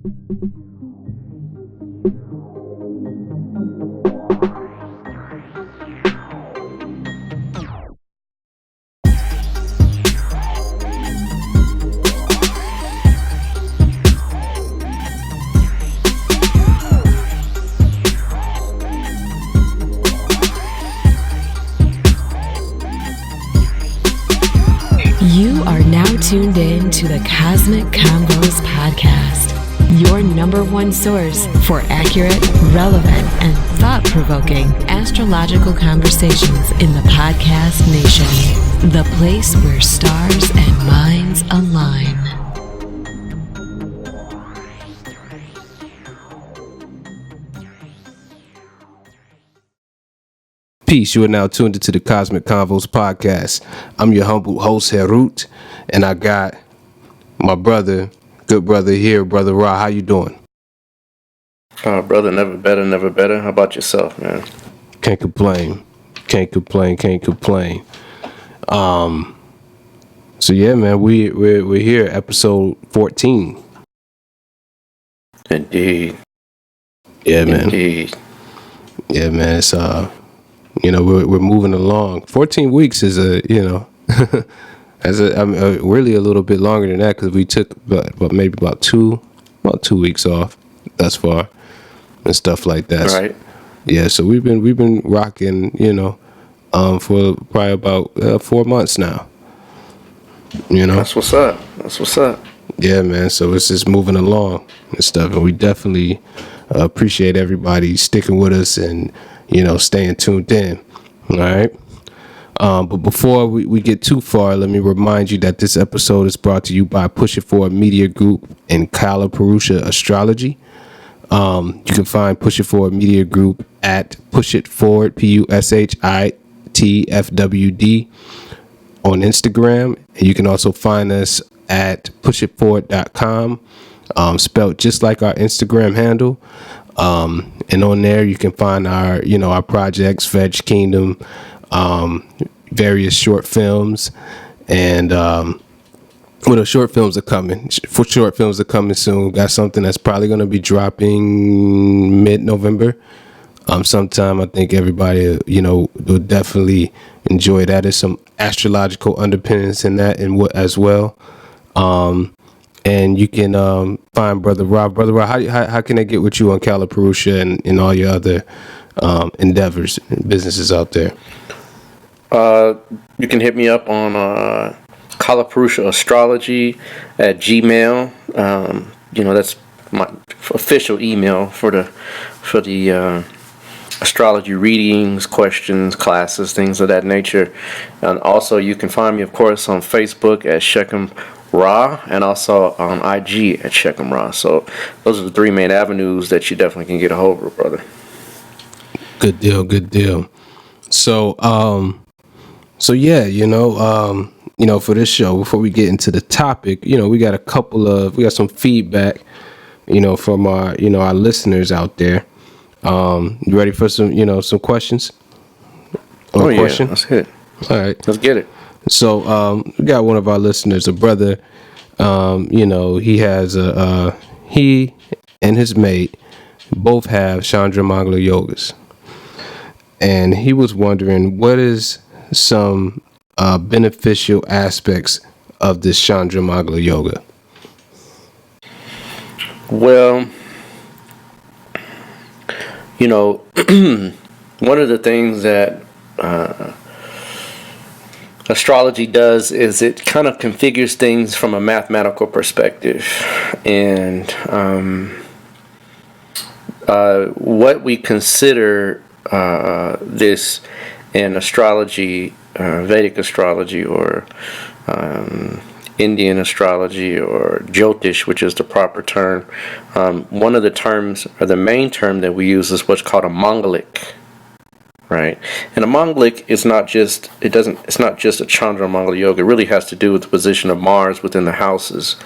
You are now tuned in to the Cosmic Convos podcast, your number one source for accurate, relevant, and thought-provoking astrological conversations in the podcast nation. The place where stars and minds align. Peace. You are now tuned into the Cosmic Convos podcast. I'm your humble host, Herut, and I got my brother, good brother here, Brother Ra. How you doing? Brother, never better. How about yourself, man? Can't complain. So yeah, man, we're here, episode 14. Indeed. Yeah, man. Indeed. Yeah, man. It's we're moving along. 14 weeks is really a little bit longer than that because we took about two weeks off thus far and stuff like that. Right. Yeah, so we've been rocking, for probably about 4 months now. That's what's up. Yeah, man. So it's just moving along and stuff, and we definitely appreciate everybody sticking with us and staying tuned in. All right. But before we get too far, let me remind you that this episode is brought to you by Push It Forward Media Group and Kala Purusha Astrology. You can find Push It Forward Media Group at Push It Forward, PUSHITFWD on Instagram. And you can also find us at pushitforward.com, spelled just like our Instagram handle. And on there you can find our projects, Veg Kingdom, various short films, and short films are coming. Short films are coming soon. Got something that's probably going to be dropping mid-November. Sometime. I think everybody will definitely enjoy that. There's some astrological underpinnings in that and what as well. And you can find Brother Rob. Brother Rob, how can they get with you on Kala Purusha and all your other endeavors and businesses out there? You can hit me up on Kala Purusha Astrology at Gmail. That's my official email for the astrology readings, questions, classes, things of that nature. And also you can find me, of course, on Facebook at Shechem Ra, and also on IG at Shechem Ra. So those are the three main avenues that you definitely can get a hold of, brother. Good deal. So yeah, for this show, before we get into the topic, we got some feedback, from our listeners out there. You ready for some questions? Question? Let's hit it. All right. Let's get it. So we got one of our listeners, a brother. He has he and his mate both have Chandra Mangala yogas, and he was wondering what is some beneficial aspects of this Chandra Mangala yoga. Well, one of the things that astrology does is it kind of configures things from a mathematical perspective, and what we consider this in astrology, Vedic astrology, or Indian astrology, or Jyotish, which is the proper term. One of the terms, or the main term that we use, is what's called a Mangalic. Right, and a Mangalic is it's not just a Chandra Mangala yoga. It really has to do with the position of Mars within the houses,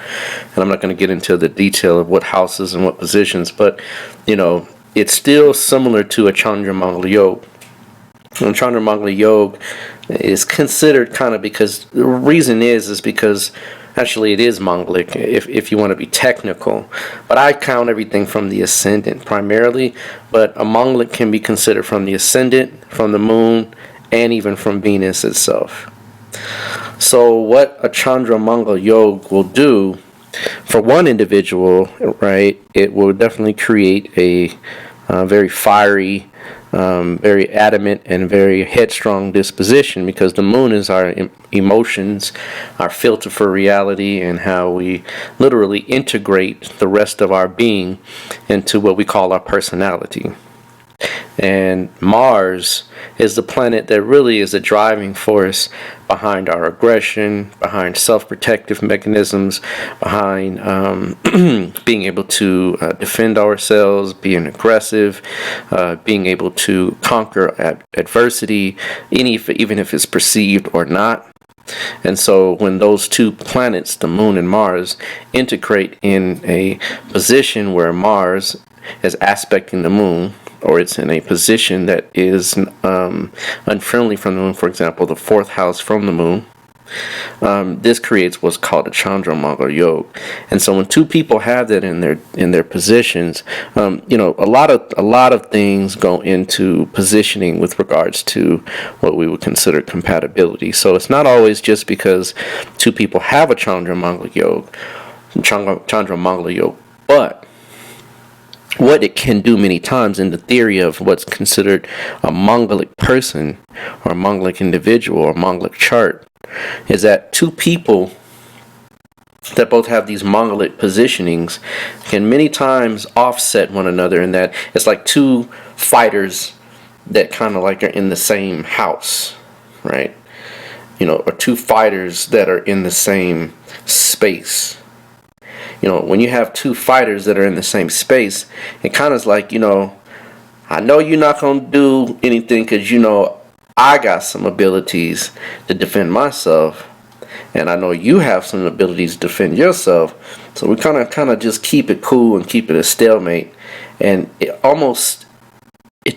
and I'm not going to get into the detail of what houses and what positions, but it's still similar to a Chandra Mangala yoga. And Chandra Mangala yoga is considered kind of, because the reason is because Actually, it is Mongolic if you want to be technical. But I count everything from the ascendant primarily. But a Mongolic can be considered from the ascendant, from the moon, and even from Venus itself. So what a Chandra Mongol Yoga will do for one individual, right, it will definitely create a very fiery, very adamant, and very headstrong disposition, because the moon is our emotions, our filter for reality, and how we literally integrate the rest of our being into what we call our personality. And Mars is the planet that really is the driving force behind our aggression, behind self-protective mechanisms, behind being able to defend ourselves, being aggressive, being able to conquer adversity, even if it's perceived or not. And so when those two planets, the moon and Mars, integrate in a position where Mars is aspecting the moon, or it's in a position that is unfriendly from the moon, for example, the fourth house from the moon, this creates what's called a Chandra Mongol Yoga. And so when two people have that in their positions, a lot of things go into positioning with regards to what we would consider compatibility. So it's not always just because two people have a Chandra Mongol Yoga, but what it can do many times in the theory of what's considered a Mongolic person or a Mongolic individual or Mongolic chart is that two people that both have these Mongolic positionings can many times offset one another, in that it's like two fighters that kind of like are in the same house, right? Or two fighters that are in the same space. When you have two fighters that are in the same space, it kind of is like, I know you're not going to do anything because, I got some abilities to defend myself, and I know you have some abilities to defend yourself. So we kind of just keep it cool and keep it a stalemate. And it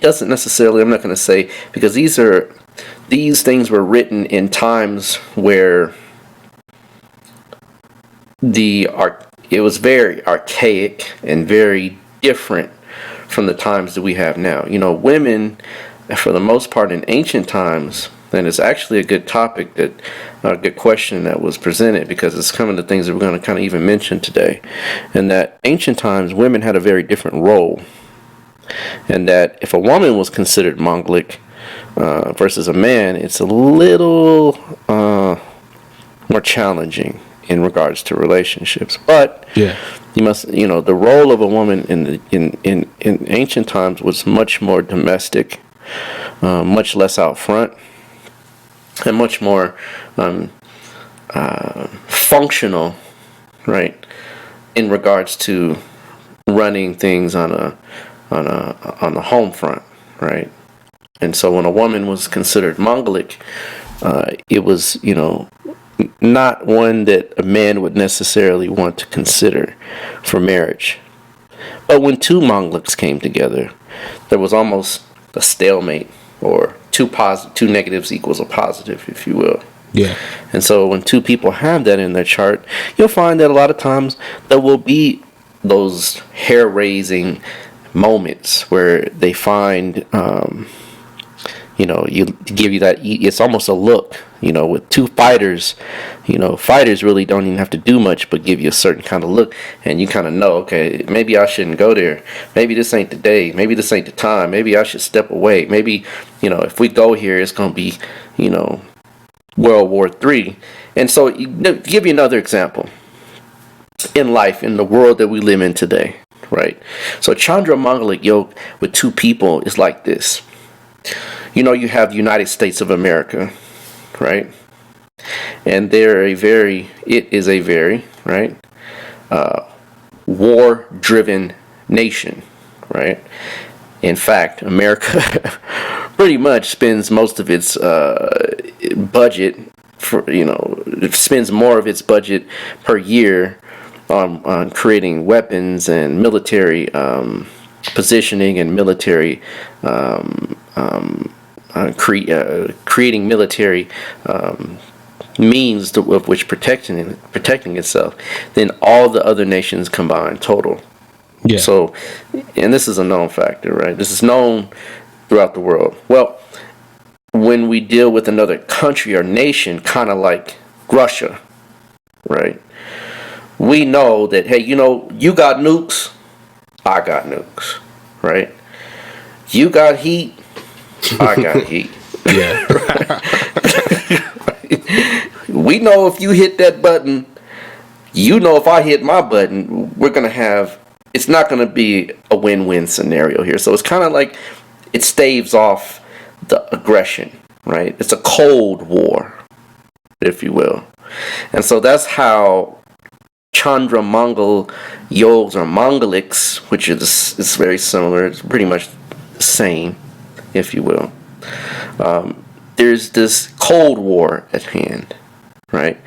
doesn't necessarily, I'm not going to say, because these things were written in times where it was very archaic and very different from the times that we have now. Women, for the most part in ancient times, and it's actually a good topic, a good question that was presented, because it's some of the things that we're going to kind of even mention today, and that ancient times women had a very different role, and that if a woman was considered Mongolic versus a man, it's a little more challenging in regards to relationships. But Yeah. you must, the role of a woman in ancient times was much more domestic, much less out front, and much more functional, right, in regards to running things on the home front, right. And so when a woman was considered Mongolic, it was, not one that a man would necessarily want to consider for marriage. But when two Mongolics came together, there was almost a stalemate, or two negatives equals a positive, if you will. Yeah. And so when two people have that in their chart, you'll find that a lot of times there will be those hair-raising moments where they find, you give you that, it's almost a look, with two fighters, fighters really don't even have to do much but give you a certain kind of look, and you kind of know, okay, maybe I shouldn't go there, maybe this ain't the day, maybe this ain't the time, maybe I should step away, maybe, if we go here, it's going to be, World War III. And so, give you another example in life, in the world that we live in today, right? So Chandra Mongolic Yoga with two people is like this. You have the United States of America, right? And it is a very, right, war-driven nation, right? In fact, America pretty much spends most of its budget it spends more of its budget per year on creating weapons and military positioning and military creating military means of which protecting itself than all the other nations combined total. Yeah. So, and this is a known factor, right? This is known throughout the world. Well, when we deal with another country or nation, kind of like Russia, right? We know that, hey, you got nukes, I got nukes, right? You got heat, I got heat. Yeah. We know if you hit that button, if I hit my button, it's not going to be a win-win scenario here. So it's kind of like it staves off the aggression, right? It's a cold war, if you will. And so that's how Chandra Mongol yogs or Mongolics, which is very similar, it's pretty much the same, if you will. There's this cold war at hand, right?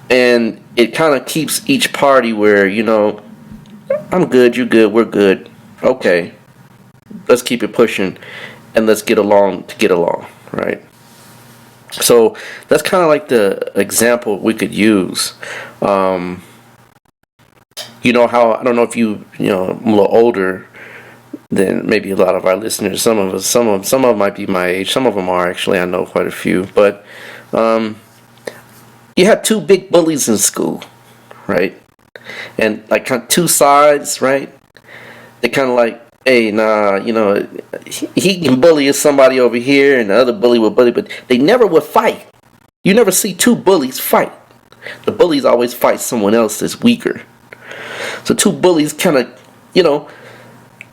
And it kind of keeps each party where, I'm good, you're good, we're good. Okay, let's keep it pushing and let's get along to get along, right? So that's kind of like the example we could use. How, I don't know if I'm a little older than maybe a lot of our listeners. Some of them might be my age. Some of them are actually. I know quite a few. But you had two big bullies in school, right? And like kind of two sides, right? They kind of like, hey, nah, he can bully somebody over here, and the other bully will bully, but they never would fight. You never see two bullies fight. The bullies always fight someone else that's weaker. So two bullies kind of,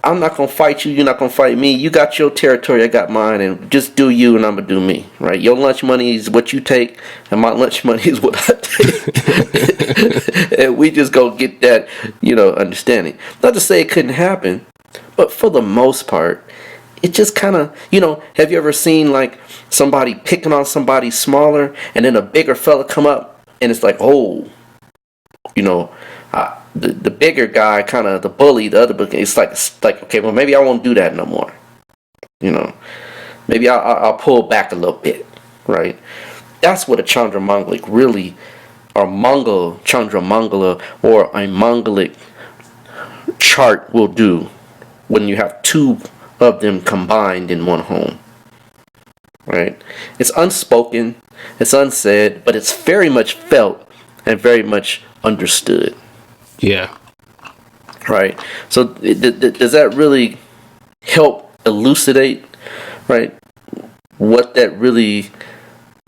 I'm not going to fight you, you're not going to fight me. You got your territory, I got mine, and just do you and I'm going to do me, right? Your lunch money is what you take, and my lunch money is what I take. And we just go get that, understanding. Not to say it couldn't happen, but for the most part, it just kind of, have you ever seen like somebody picking on somebody smaller, and then a bigger fella come up, and it's like, oh, the bigger guy, kind of the bully, the other bully, it's like okay, well maybe I won't do that no more. Maybe I'll pull back a little bit, right? That's what a Chandra Mongolic really, or Chandra Mongala, or a Mongolic chart will do when you have two of them combined in one home, right? It's unspoken, it's unsaid, but it's very much felt and very much understood. Yeah. Right. So does that really help elucidate, right, what that really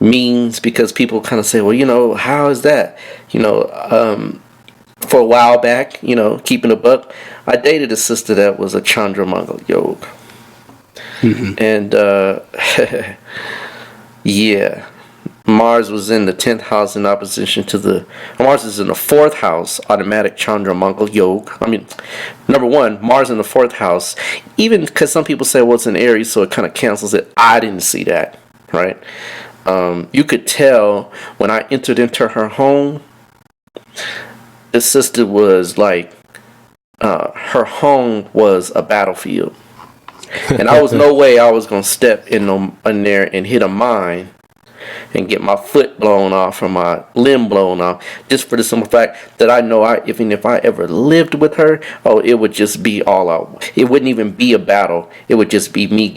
means? Because people kind of say, well, how is that? For a while back, keeping a buck, I dated a sister that was a Chandra Mongol yoga. Mm-hmm. And yeah. Mars was in the 10th house in opposition to Mars is in the 4th house, automatic Chandra Mongol yoga. I mean, number one, Mars in the 4th house, even because some people say, well, it's in Aries, so it kind of cancels it. I didn't see that, right? You could tell when I entered into her home, the sister was like, her home was a battlefield. And I was no way I was going to step in there and hit a mine and get my foot blown off or my limb blown off, just for the simple fact that I know even if I ever lived with her, it would just be all out. It wouldn't even be a battle. It would just be me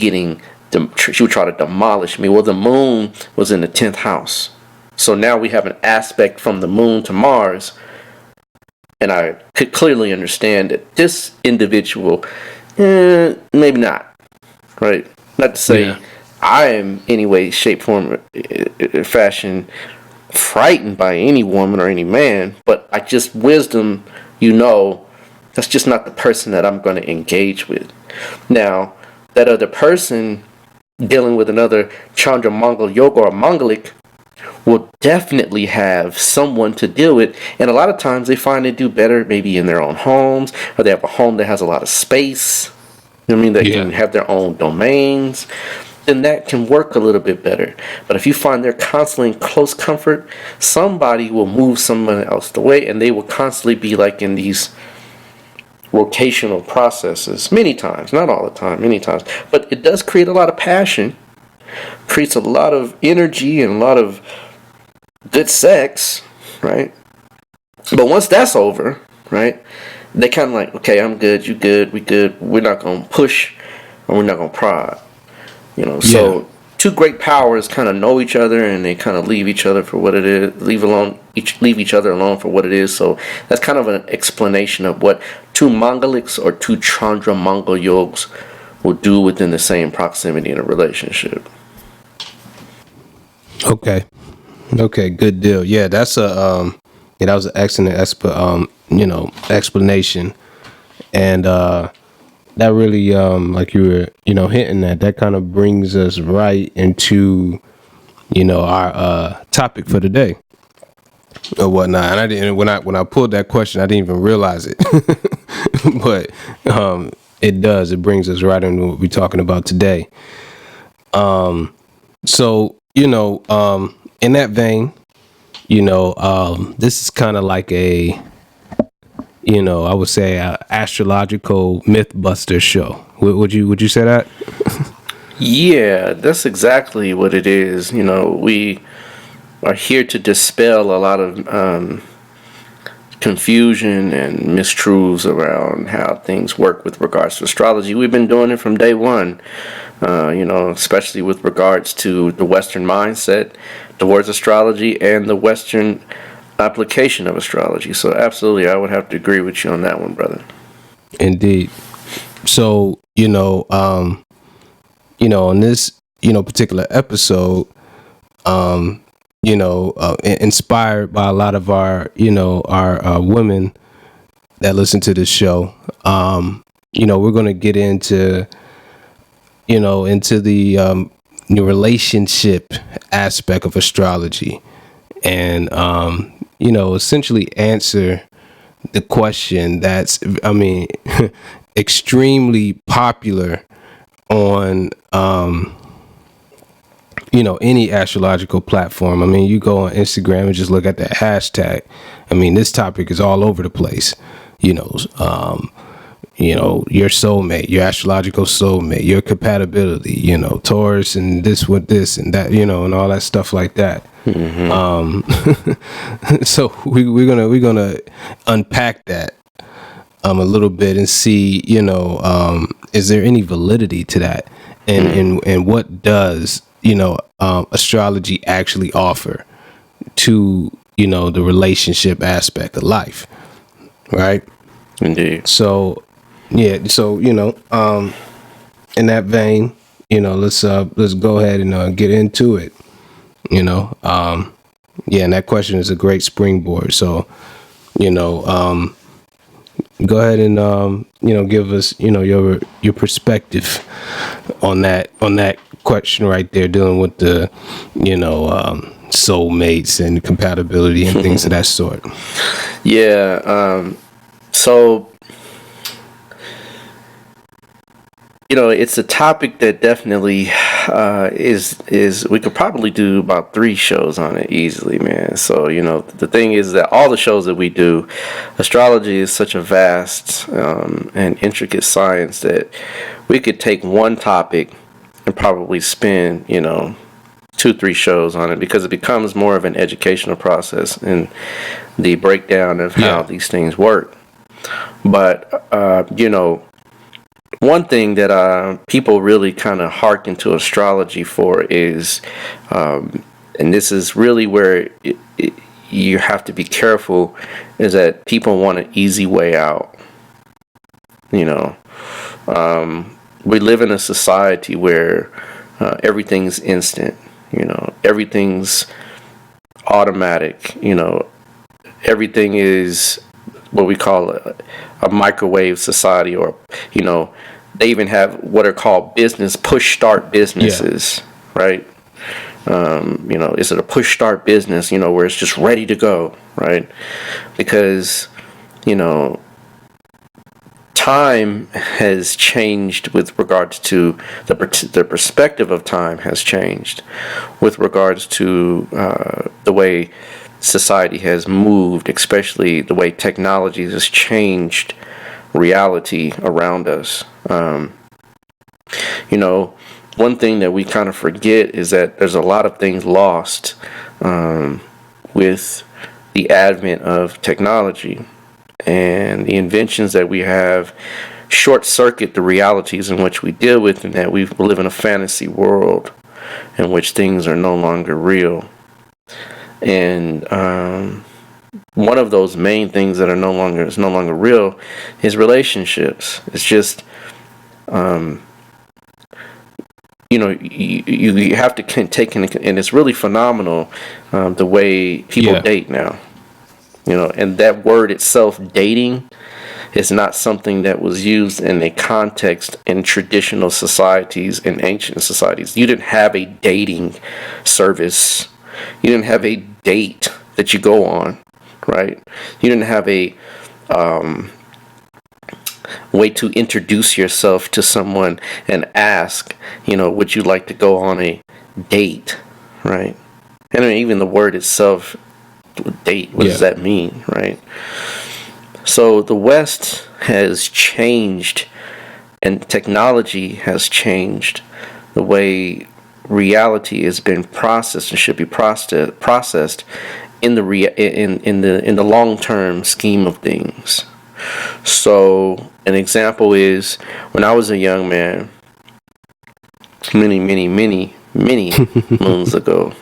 she would try to demolish me. Well, the moon was in the 10th house. So now we have an aspect from the moon to Mars, and I could clearly understand that this individual, maybe not, right? Not to say I am any way, shape, form, fashion frightened by any woman or any man, but I just wisdom, that's just not the person that I'm going to engage with. Now, that other person dealing with another Chandra Mongol yoga or Mongolic will definitely have someone to deal with, and a lot of times they find they do better maybe in their own homes, or they have a home that has a lot of space. They can have their own domains. Then that can work a little bit better. But if you find they're constantly in close comfort, somebody will move someone else away, and they will constantly be like in these rotational processes many times, not all the time, many times. But it does create a lot of passion, creates a lot of energy and a lot of good sex, right? But once that's over, right, they kind of like, okay, I'm good, you good, we good. We're not gonna push, or we're not gonna prod, Yeah. So two great powers kind of know each other, and they kind of leave each other for what it is. Leave each other alone for what it is. So that's kind of an explanation of what two Mongolics or two Chandra Mongol yogs will do within the same proximity in a relationship. Okay. Okay. Good deal. Yeah, that's that was an excellent explanation, and that really like you were hinting at, that kind of brings us right into our topic for today or whatnot. And I didn't when I pulled that question, I didn't even realize it, but it does. It brings us right into what we're talking about today. So in that vein, this is kind of like a I would say a astrological mythbuster show. Would you say that? Yeah, that's exactly what it is. We are here to dispel a lot of confusion and mistruths around how things work with regards to astrology. We've been doing it from day one, especially with regards to the Western mindset towards astrology and the Western application of astrology. So absolutely, I would have to agree with you on that one, brother. Indeed. So on this particular episode, inspired by a lot of our our women that listen to this show, we're going to get into the relationship aspect of astrology, and essentially answer the question that's extremely popular on any astrological platform. I mean, you go on Instagram and just look at that hashtag. I mean, this topic is all over the place. Your soulmate, your astrological soulmate, your compatibility, Taurus and this with this and that, and all that stuff like that. Mm-hmm. So we're gonna unpack that a little bit and see, is there any validity to that, and what does astrology actually offer to the relationship aspect of life, right? Indeed. So in that vein, let's go ahead and get into it. And that question is a great springboard. So go ahead and give us your perspective on that question right there, dealing with the soulmates and compatibility and things of that sort. Yeah. So it's a topic that definitely is we could probably do about 3 shows on it easily, man. So the thing is that all the shows that we do, astrology is such a vast and intricate science that we could take one topic and probably spend 2-3 shows on it, because it becomes more of an educational process and the breakdown of how these things work. But one thing that people really kind of hearken to astrology for is, and this is really where you have to be careful, is that people want an easy way out. We live in a society where everything's instant. Everything's automatic. Everything is what we call a microwave society, or they even have what are called push start businesses, right? Is it a push start business, where it's just ready to go, right? Because time has changed with regards to the perspective of time has changed with regards to the way society has moved, especially the way technology has changed reality around us. One thing that we kind of forget is that there's a lot of things lost with the advent of technology, and the inventions that we have short circuit the realities in which we deal with, and that we live in a fantasy world in which things are no longer real. And one of those main things that are no longer real is relationships. It's just you have to take in, and it's really phenomenal the way people date now. And that word itself, dating, is not something that was used in a context in traditional societies, in ancient societies. You didn't have a dating service. You didn't have a date that you go on, right? You didn't have a way to introduce yourself to someone and ask, would you like to go on a date, right? And even the word itself, date, what does that mean, right? So the West has changed, and technology has changed the way reality has been processed and should be processed in the long-term scheme of things. So an example is when I was a young man, many moons ago.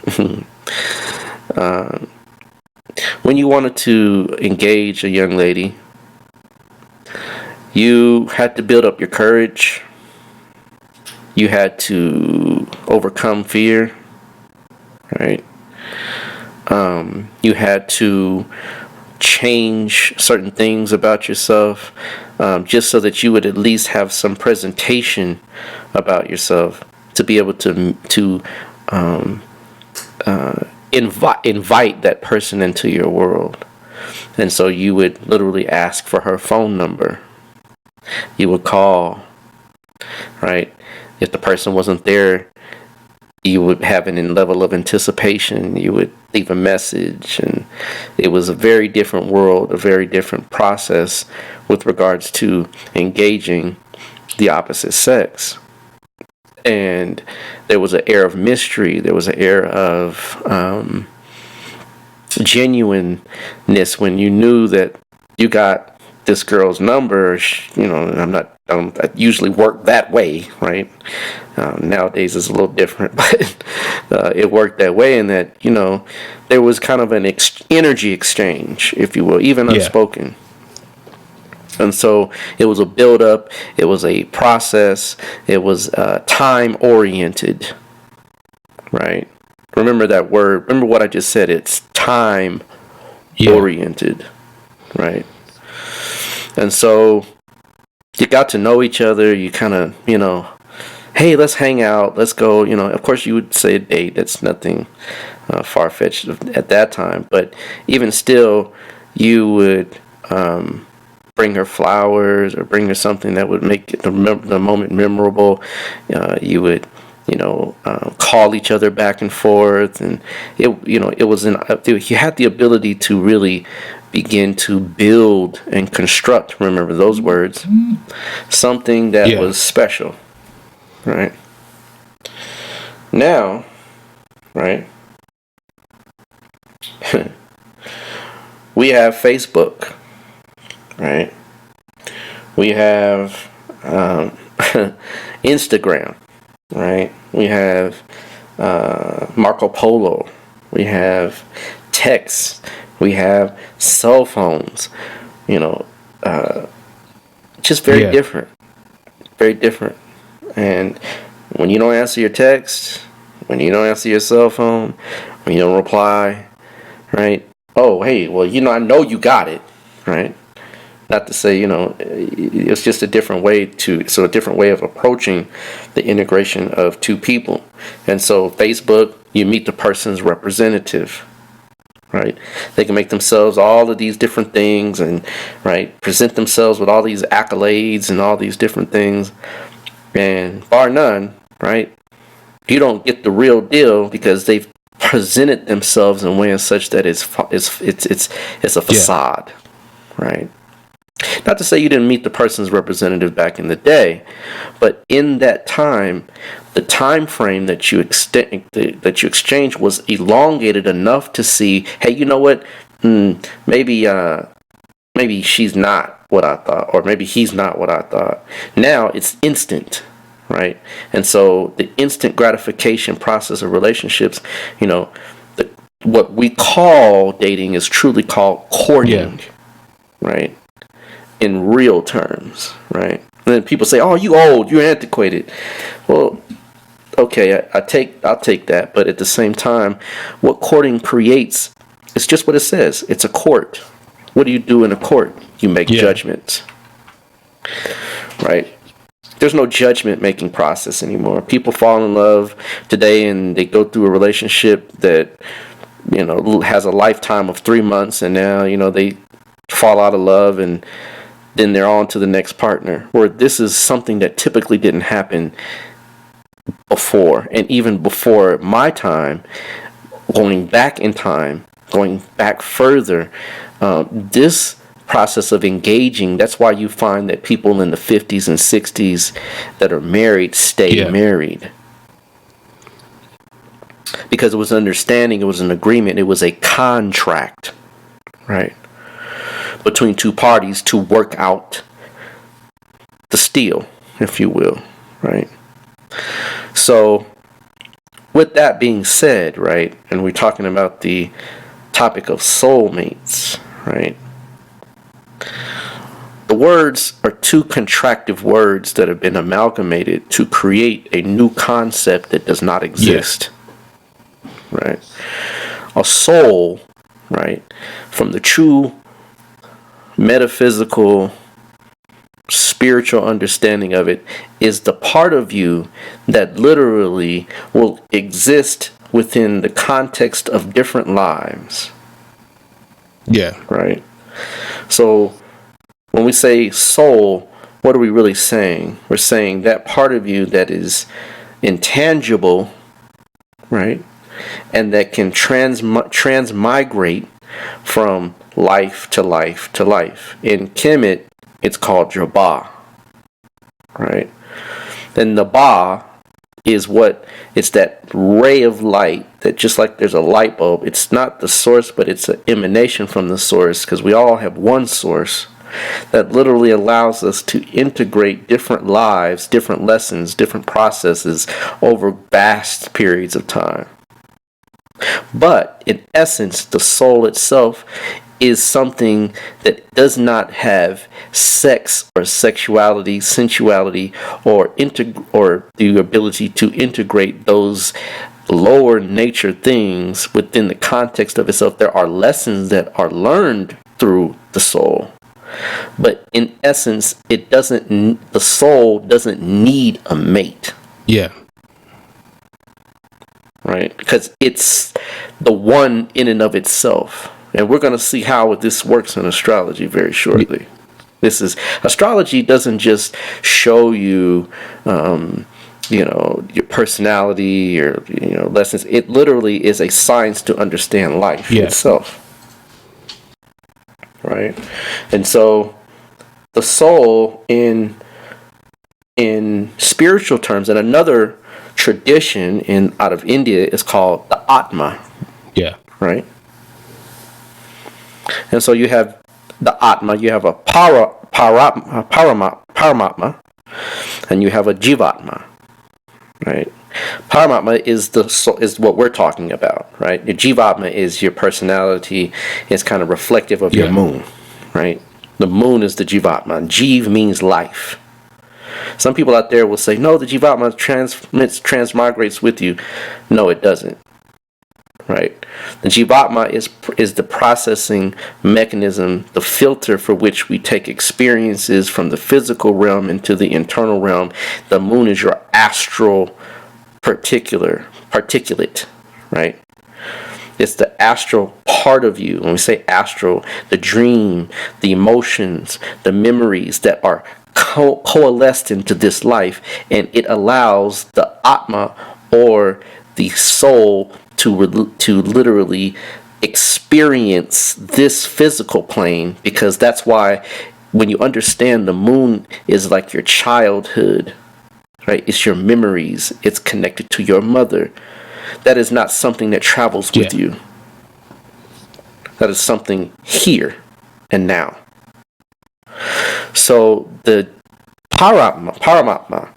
When you wanted to engage a young lady, you had to build up your courage. You had to overcome fear, right? You had to change certain things about yourself, just so that you would at least have some presentation about yourself to be able to invite that person into your world. And so you would literally ask for her phone number. You would call, right? If the person wasn't there, you would have an level of anticipation. You would leave a message, and it was a very different world, a very different process with regards to engaging the opposite sex. And there was an air of mystery. There was an air of genuineness when you knew that you got this girl's number. I usually work that way, right? Nowadays it's a little different, but it worked that way, in that there was kind of an energy exchange, if you will, even unspoken. And so it was a build-up, it was a process, it was time-oriented, right? Remember that word, remember what I just said, it's time-oriented, right? And so you got to know each other, you kind of, hey, let's hang out, let's go, of course you would say a date, that's nothing far-fetched at that time, but even still, you would bring her flowers or bring her something that would make the moment memorable. You would, call each other back and forth, and you had the ability to really begin to build and construct. Remember those words, something that was special, right? Now, right? We have Facebook. Right, we have Instagram, right? We have Marco Polo. We have texts. We have cell phones. Just very different, very different. And when you don't answer your text, when you don't answer your cell phone, when you don't reply, right? Oh, hey, well, I know you got it, right? Not to say, it's just a different way of approaching the integration of two people. And so Facebook, you meet the person's representative, right? They can make themselves all of these different things and, right, present themselves with all these accolades and all these different things. And bar none, right, you don't get the real deal because they've presented themselves in a way such that it's a facade, right? Not to say you didn't meet the person's representative back in the day, but in that time, the time frame that you exchange was elongated enough to see, hey, you know what? Maybe she's not what I thought, or maybe he's not what I thought. Now it's instant, right? And so the instant gratification process of relationships, what we call dating is truly called courting, right? In real terms, right? And then people say, "Oh, you old, you're antiquated." Well, okay, I'll take that, but at the same time, what courting creates, it's just what it says. It's a court. What do you do in a court? You make judgments, right? There's no judgment making process anymore. People fall in love today and they go through a relationship that has a lifetime of 3 months, and now they fall out of love, and then they're on to the next partner. Where this is something that typically didn't happen before, and even before my time, going back in time, going back further, this process of engaging, that's why you find that people in the 50s and 60s that are married stay married. Because it was understanding, it was an agreement, it was a contract, right? Between two parties to work out the deal, if you will, right? So, with that being said, right, and we're talking about the topic of soulmates, right? The words are two contractive words that have been amalgamated to create a new concept that does not exist, right? A soul, right, from the true metaphysical spiritual understanding of it, is the part of you that literally will exist within the context of different lives. Yeah. Right? So when we say soul, what are we really saying? We're saying that part of you that is intangible, right? And that can transmigrate from life to life to life. In Kemet, it's called Jabba, right? Then the Ba is it's that ray of light that, just like there's a light bulb, it's not the source, but it's an emanation from the source, because we all have one source that literally allows us to integrate different lives, different lessons, different processes over vast periods of time. But in essence, the soul itself is something that does not have sex or sexuality, sensuality, or the ability to integrate those lower nature things within the context of itself. There are lessons that are learned through the soul, but in essence, the soul doesn't need a mate. Yeah. Right? Because it's the one in and of itself. And we're going to see how this works in astrology very shortly. Astrology doesn't just show you, your personality or, lessons. It literally is a science to understand life itself. Right? And so the soul in spiritual terms, and another tradition out of India is called the Atma. Yeah. Right? And so you have the Atma, you have a Paramatma, and you have a Jivatma, right? Paramatma is what we're talking about, right? Your Jivatma is your personality, is kind of reflective of your moon, right? The moon is the Jivatma. Jiv means life. Some people out there will say, no, the Jivatma transmigrates with you. No, it doesn't. Right? The Jivatma is the processing mechanism, the filter for which we take experiences from the physical realm into the internal realm. The moon is your astral particulate, right? It's the astral part of you. When we say astral, the dream, the emotions, the memories that are coalesced into this life, and it allows the Atma, or the soul, to literally experience this physical plane, because that's why when you understand the moon is like your childhood, right? It's your memories. It's connected to your mother. That is not something that travels with you. That is something here and now. So the paramatma,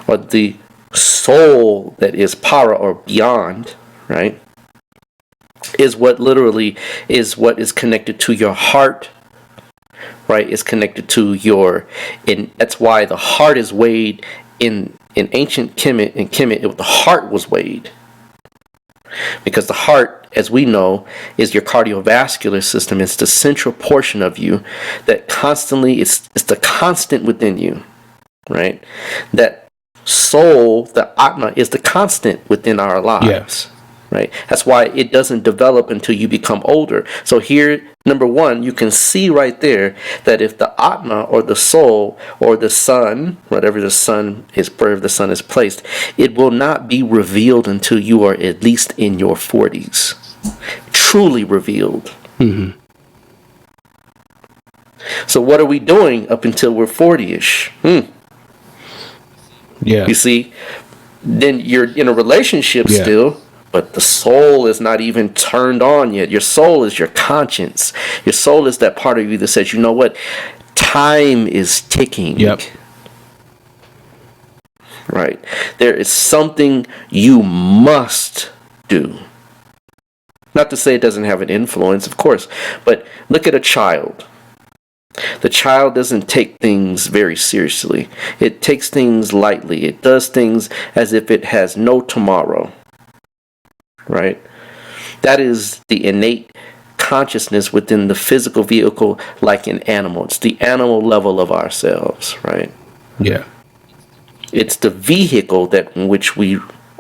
or the soul that is para or beyond, right, is what literally is what is connected to your heart, right? Is connected to your, and that's why the heart is weighed in ancient Kemet. In Kemet, the heart was weighed, because the heart, as we know, is your cardiovascular system. It's the central portion of you that constantly, it's the constant within you, right? That soul, the Atma, is the constant within our lives, right? That's why it doesn't develop until you become older. So here, number one, you can see right there that if the Atma or the soul or the sun, whatever the sun is, wherever the sun is placed, it will not be revealed until you are at least in your 40s. Truly revealed. Mm-hmm. So what are we doing up until we're 40-ish? Yeah. You see, then you're in a relationship still, but the soul is not even turned on yet. Your soul is your conscience. Your soul is that part of you that says, you know what? Time is ticking. Yep. Right. There is something you must do. Not to say it doesn't have an influence, of course, but look at a child. The child doesn't take things very seriously. It takes things lightly. It does things as if it has no tomorrow. Right? That is the innate consciousness within the physical vehicle, like an animal. It's the animal level of ourselves, right? Yeah. It's the vehicle that in which we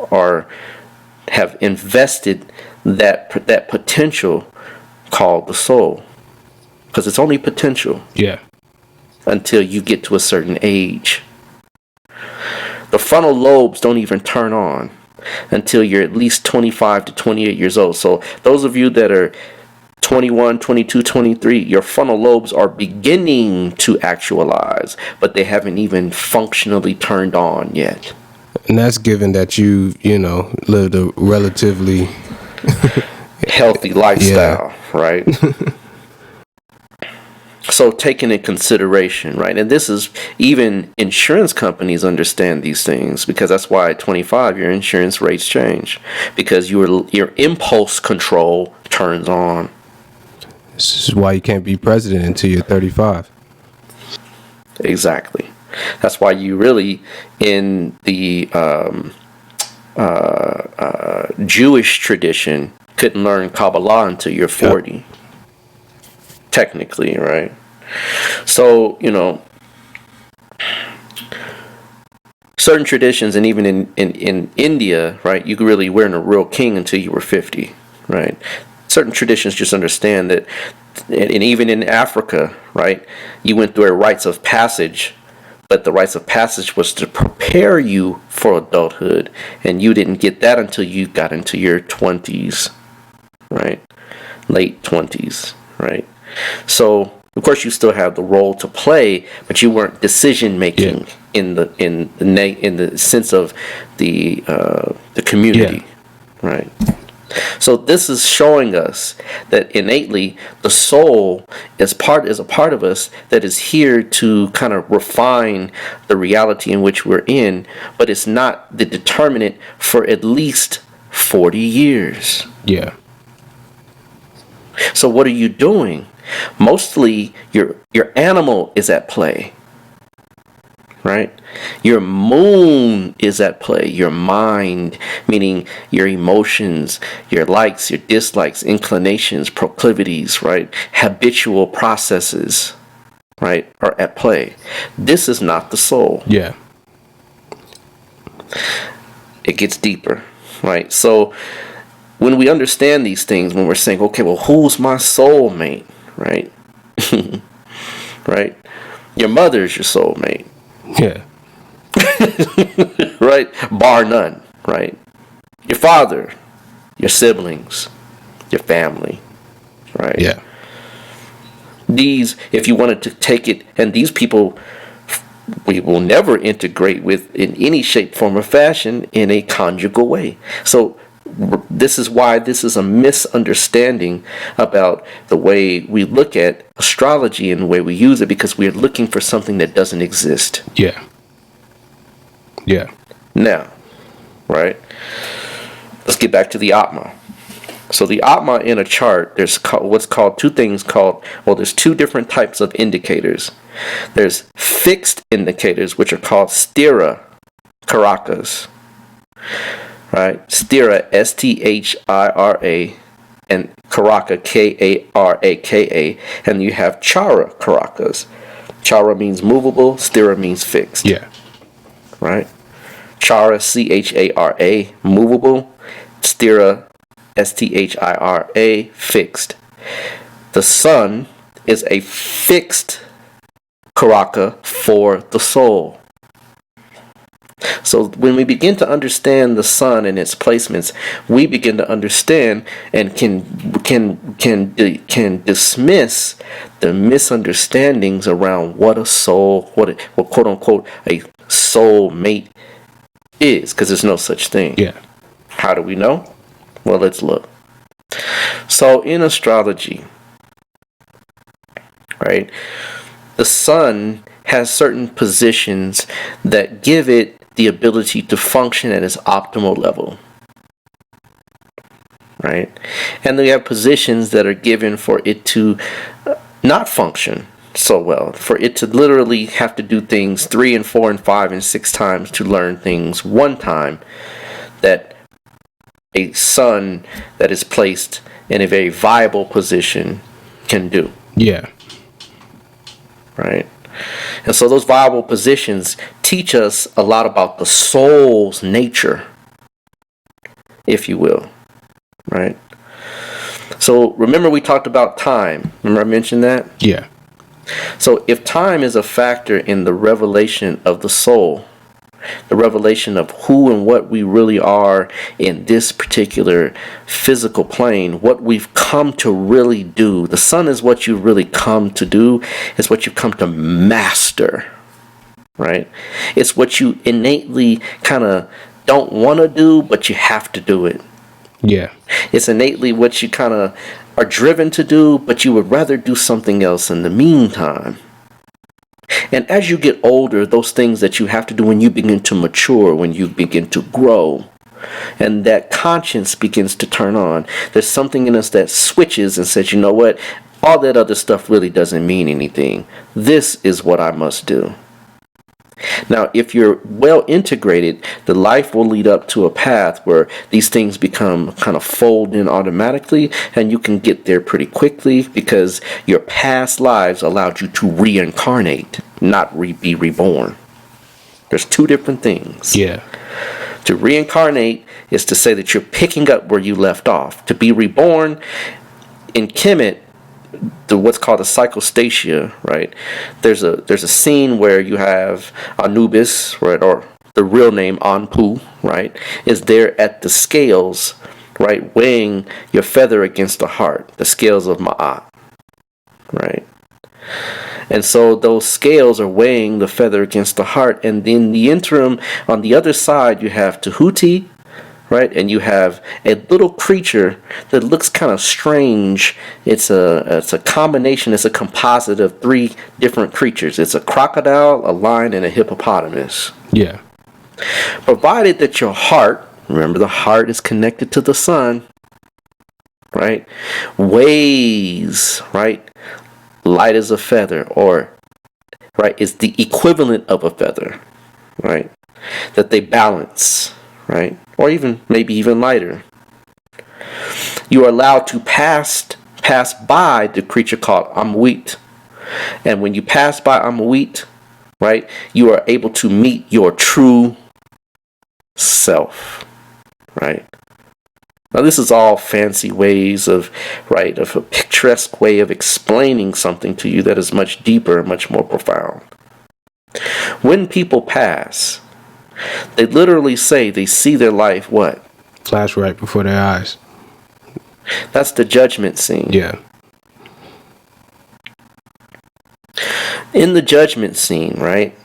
have invested that potential called the soul. Because it's only potential. Yeah. Until you get to a certain age. The frontal lobes don't even turn on until you're at least 25 to 28 years old. So those of you that are 21, 22, 23, your frontal lobes are beginning to actualize, but they haven't even functionally turned on yet. And that's given that you lived a relatively healthy lifestyle, right? So taken in consideration, right? And this is, even insurance companies understand these things, because that's why at 25 your insurance rates change, because your impulse control turns on. This is why you can't be president until you're 35. Exactly. That's why you really, in the Jewish tradition, couldn't learn Kabbalah until you're 40. Yep. Technically, right? So, certain traditions, and even in India, right, you really weren't a real king until you were 50, right? Certain traditions just understand that, and even in Africa, right, you went through a rites of passage, but the rites of passage was to prepare you for adulthood, and you didn't get that until you got into your 20s, right? Late 20s, right? So, of course, you still have the role to play, but you weren't decision making in the sense of the community, right? So this is showing us that innately the soul is a part of us that is here to kind of refine the reality in which we're in, but it's not the determinant for at least 40 years. Yeah. So what are you doing? Mostly your animal is at play, right? Your moon is at play. Your mind, meaning your emotions, your likes, your dislikes, inclinations, proclivities, right? Habitual processes, right, are at play. This is not the soul. Yeah. It gets deeper, right? So when we understand these things, when we're saying, okay, well, who's my soulmate? Right? Right? Your mother's your soulmate. Yeah. Right? Bar none. Right? Your father, your siblings, your family. Right? Yeah. These, if you wanted to take it, and these people we will never integrate with in any shape, form, or fashion in a conjugal way. So this is why this is a misunderstanding about the way we look at astrology and the way we use it, because we're looking for something that doesn't exist. Yeah. Yeah. Now, right? Let's get back to the Atma. So the Atma in a chart, there's what's called there's two different types of indicators. There's fixed indicators, which are called sthira karakas, right? Sthira, Sthira, and karaka, Karaka, and you have chara karakas. Chara means movable, sthira means fixed. Yeah. Right? Chara, Chara, movable, sthira, Sthira, fixed. The sun is a fixed karaka for the soul. So when we begin to understand the sun and its placements, we begin to understand and can dismiss the misunderstandings around what a soul, what quote unquote a soul mate is, because there's no such thing. Yeah. How do we know? Well, let's look. So in astrology, right, the sun has certain positions that give it the ability to function at its optimal level, right? And we have positions that are given for it to not function so well, for it to literally have to do things 3 and 4 and 5 and 6 times to learn things one time, that a sun that is placed in a very viable position can do. Yeah. Right? And so those viable positions teach us a lot about the soul's nature, if you will. Right? So remember we talked about time. Remember I mentioned that? Yeah. So if time is a factor in the revelation of the soul, the revelation of who and what we really are in this particular physical plane, what we've come to really do. The sun is what you've really come to do. It's what you've come to master, right? It's what you innately kind of don't want to do, but you have to do it. Yeah. It's innately what you kind of are driven to do, but you would rather do something else in the meantime. And as you get older, those things that you have to do when you begin to mature, when you begin to grow, and that conscience begins to turn on, there's something in us that switches and says, you know what, all that other stuff really doesn't mean anything. This is what I must do. Now, if you're well integrated, the life will lead up to a path where these things become kind of fold in automatically, and you can get there pretty quickly because your past lives allowed you to reincarnate, not be reborn. There's two different things. Yeah. To reincarnate is to say that you're picking up where you left off. To be reborn in Kemet, what's called a psychostasia, right? There's a scene where you have Anubis, right, or the real name Anpu, right, is there at the scales, right, weighing your feather against the heart, the scales of Ma'at, right? And so those scales are weighing the feather against the heart, and in the interim, on the other side, you have Tahuti, right? And you have a little creature that looks kind of strange. It's a combination, it's a composite of 3 different creatures. It's a crocodile, a lion, and a hippopotamus. Yeah. Provided that your heart, remember the heart is connected to the sun, right? Weighs, right? Light as a feather, or, right, is the equivalent of a feather, right? That they balance, right? Or even maybe even lighter. You are allowed to pass by the creature called Amwit. And when you pass by Amwit, right, you are able to meet your true self, right? Now this is all fancy ways of, right, of a picturesque way of explaining something to you that is much deeper and much more profound. When people pass, they literally say they see their life, what? Flash right before their eyes. That's the judgment scene. Yeah. In the judgment scene, right?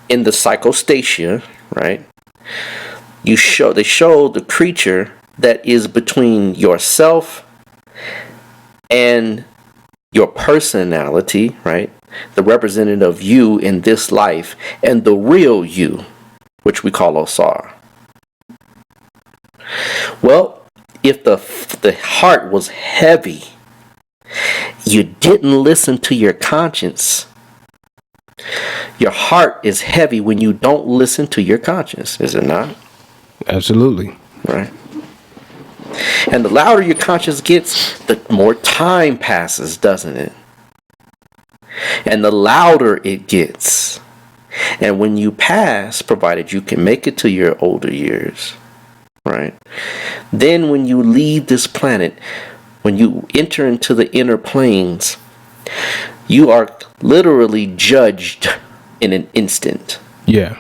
in the psychostatia, right? They show the creature that is between yourself and your personality, right? The representative of you in this life and the real you, which we call Osar. Well, if the heart was heavy, you didn't listen to your conscience. Your heart is heavy when you don't listen to your conscience, is it not? Absolutely. Right. And the louder your conscience gets, the more time passes, doesn't it? And the louder it gets. And when you pass, provided you can make it to your older years, right? Then when you leave this planet, when you enter into the inner planes, you are literally judged in an instant. Yeah.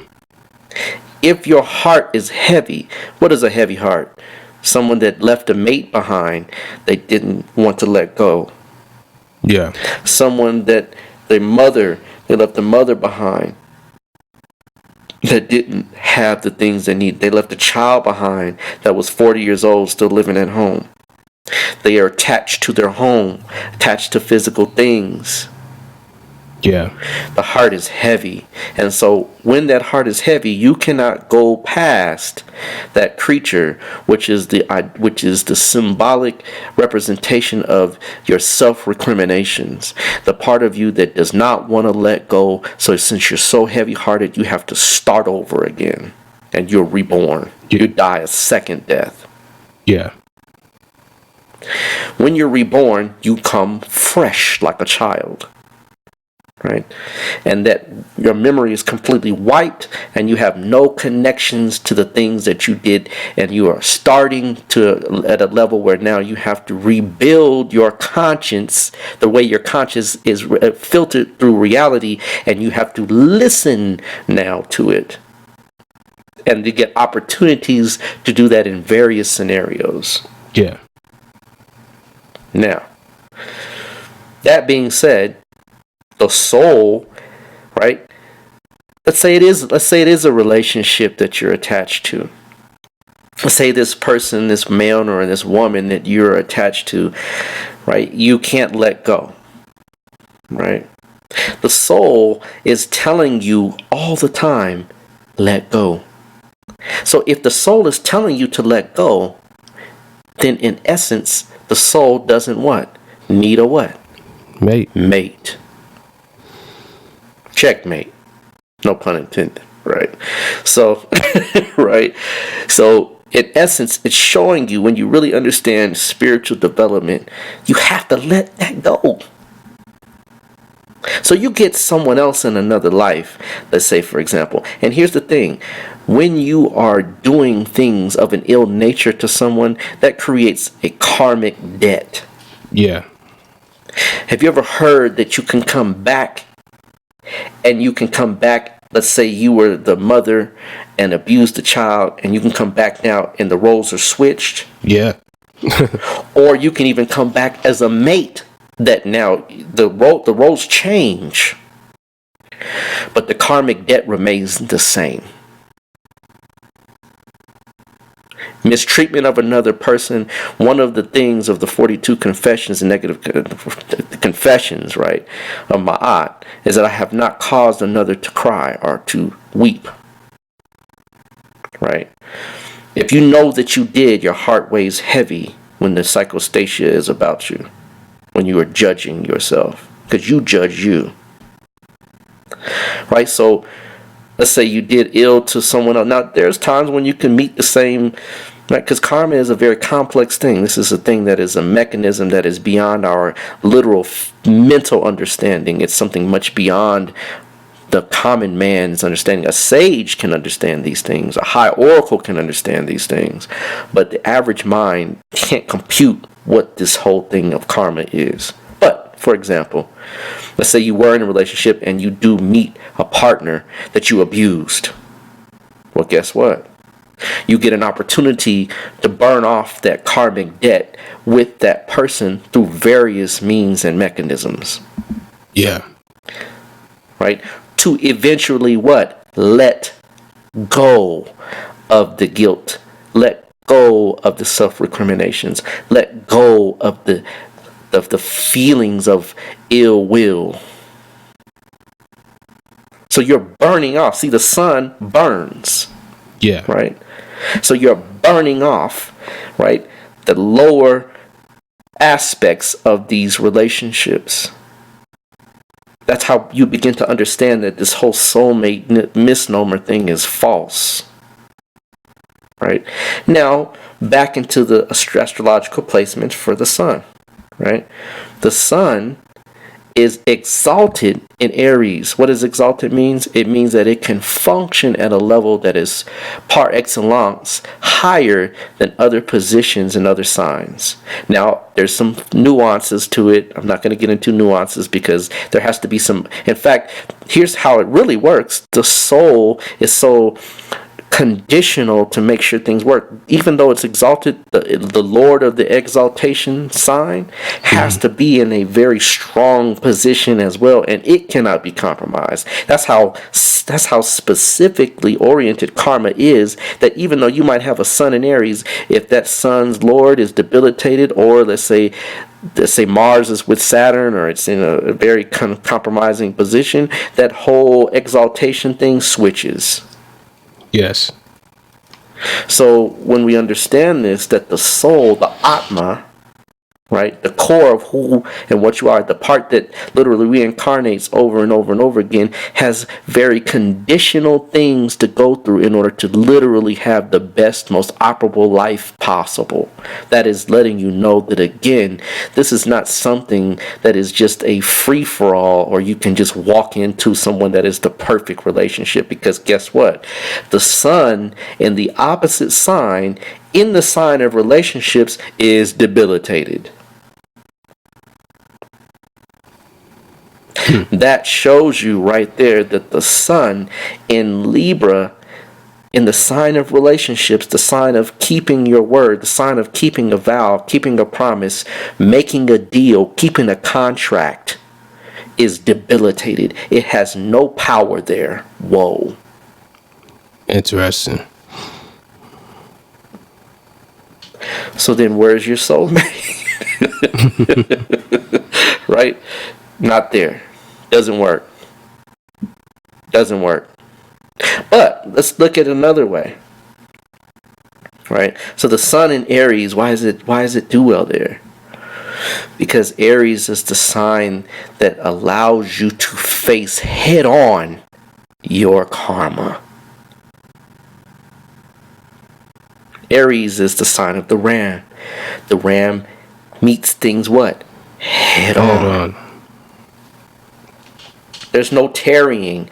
If your heart is heavy, what is a heavy heart? Someone that left a mate behind they didn't want to let go. Yeah. Someone that they left the mother behind that didn't have the things they need. They left a child behind that was 40 years old still living at home. They are attached to their home, attached to physical things. Yeah. The heart is heavy. And so when that heart is heavy, you cannot go past that creature, which is the symbolic representation of your self-recriminations. The part of you that does not want to let go. So since you're so heavy-hearted, you have to start over again. And you're reborn. Yeah. You die a second death. Yeah. When you're reborn, you come fresh like a child. Right? And that your memory is completely wiped and you have no connections to the things that you did, and you are starting to at a level where now you have to rebuild your conscience the way your conscience is filtered through reality, and you have to listen now to it, and you get opportunities to do that in various scenarios. Yeah. Now, that being said, the soul, right? Let's say it is a relationship that you're attached to. Let's say this person, this man or this woman that you're attached to, right? You can't let go, right? The soul is telling you all the time, let go. So if the soul is telling you to let go, then in essence, the soul doesn't what? Need a what? Mate. Checkmate. No pun intended, right? So, right? So, in essence, it's showing you, when you really understand spiritual development, you have to let that go. So you get someone else in another life, let's say, for example. And here's the thing. When you are doing things of an ill nature to someone, that creates a karmic debt. Yeah. Have you ever heard that you can come back? And you can come back, let's say you were the mother and abused the child, and you can come back now and the roles are switched. Yeah. Or you can even come back as a mate, that now the roles change, but the karmic debt remains the same. Mistreatment of another person, one of the things of the 42 confessions and negative confessions, right, of Ma'at, is that I have not caused another to cry or to weep. Right? If you know that you did, your heart weighs heavy when the psychostasia is about you, when you are judging yourself, because you judge you. Right? So let's say you did ill to someone else. Now, there's times when you can meet the same, right? Because karma is a very complex thing. This is a thing that is a mechanism that is beyond our literal mental understanding. It's something much beyond the common man's understanding. A sage can understand these things. A high oracle can understand these things. But the average mind can't compute what this whole thing of karma is. But, for example, let's say you were in a relationship and you do meet a partner that you abused. Well, guess what? You get an opportunity to burn off that karmic debt with that person through various means and mechanisms. Yeah. Right? To eventually what? let go of the guilt. Let go of the self-recriminations. Let go of the feelings of ill will. So you're burning off. See, the sun burns. Yeah. Right? So you're burning off, right, the lower aspects of these relationships. That's how you begin to understand that this whole soulmate misnomer thing is false. Right? Now, back into the astrological placement for the sun. Right? The sun is exalted in Aries. What does exalted means? It means that it can function at a level that is par excellence higher than other positions and other signs. Now, there's some nuances to it. I'm not going to get into nuances because there has to be some. In fact, here's how it really works. The soul is so conditional to make sure things work. Even though it's exalted, the Lord of the exaltation sign has to be in a very strong position as well, and it cannot be compromised. That's how specifically oriented karma is, that even though you might have a sun in Aries, if that sun's Lord is debilitated, or let's say Mars is with Saturn, or it's in a very compromising position, that whole exaltation thing switches. Yes. So when we understand this, that the soul, the Atma, right, the core of who and what you are, the part that literally reincarnates over and over and over again, has very conditional things to go through in order to literally have the best, most operable life possible. That is letting you know that, again, this is not something that is just a free-for-all, or you can just walk into someone that is the perfect relationship, because guess what? The sun in the opposite sign, in the sign of relationships, is debilitated. That shows you right there that the sun in Libra, in the sign of relationships, the sign of keeping your word, the sign of keeping a vow, keeping a promise, making a deal, keeping a contract, is debilitated. It has no power there. Whoa. Interesting. So then where's your soulmate? Right? Not there. Doesn't work. Doesn't work. But let's look at another way. Right? So the sun in Aries, why does it do well there? Because Aries is the sign that allows you to face head on your karma. Aries is the sign of the ram. The ram meets things what? Head on. There's no tarrying.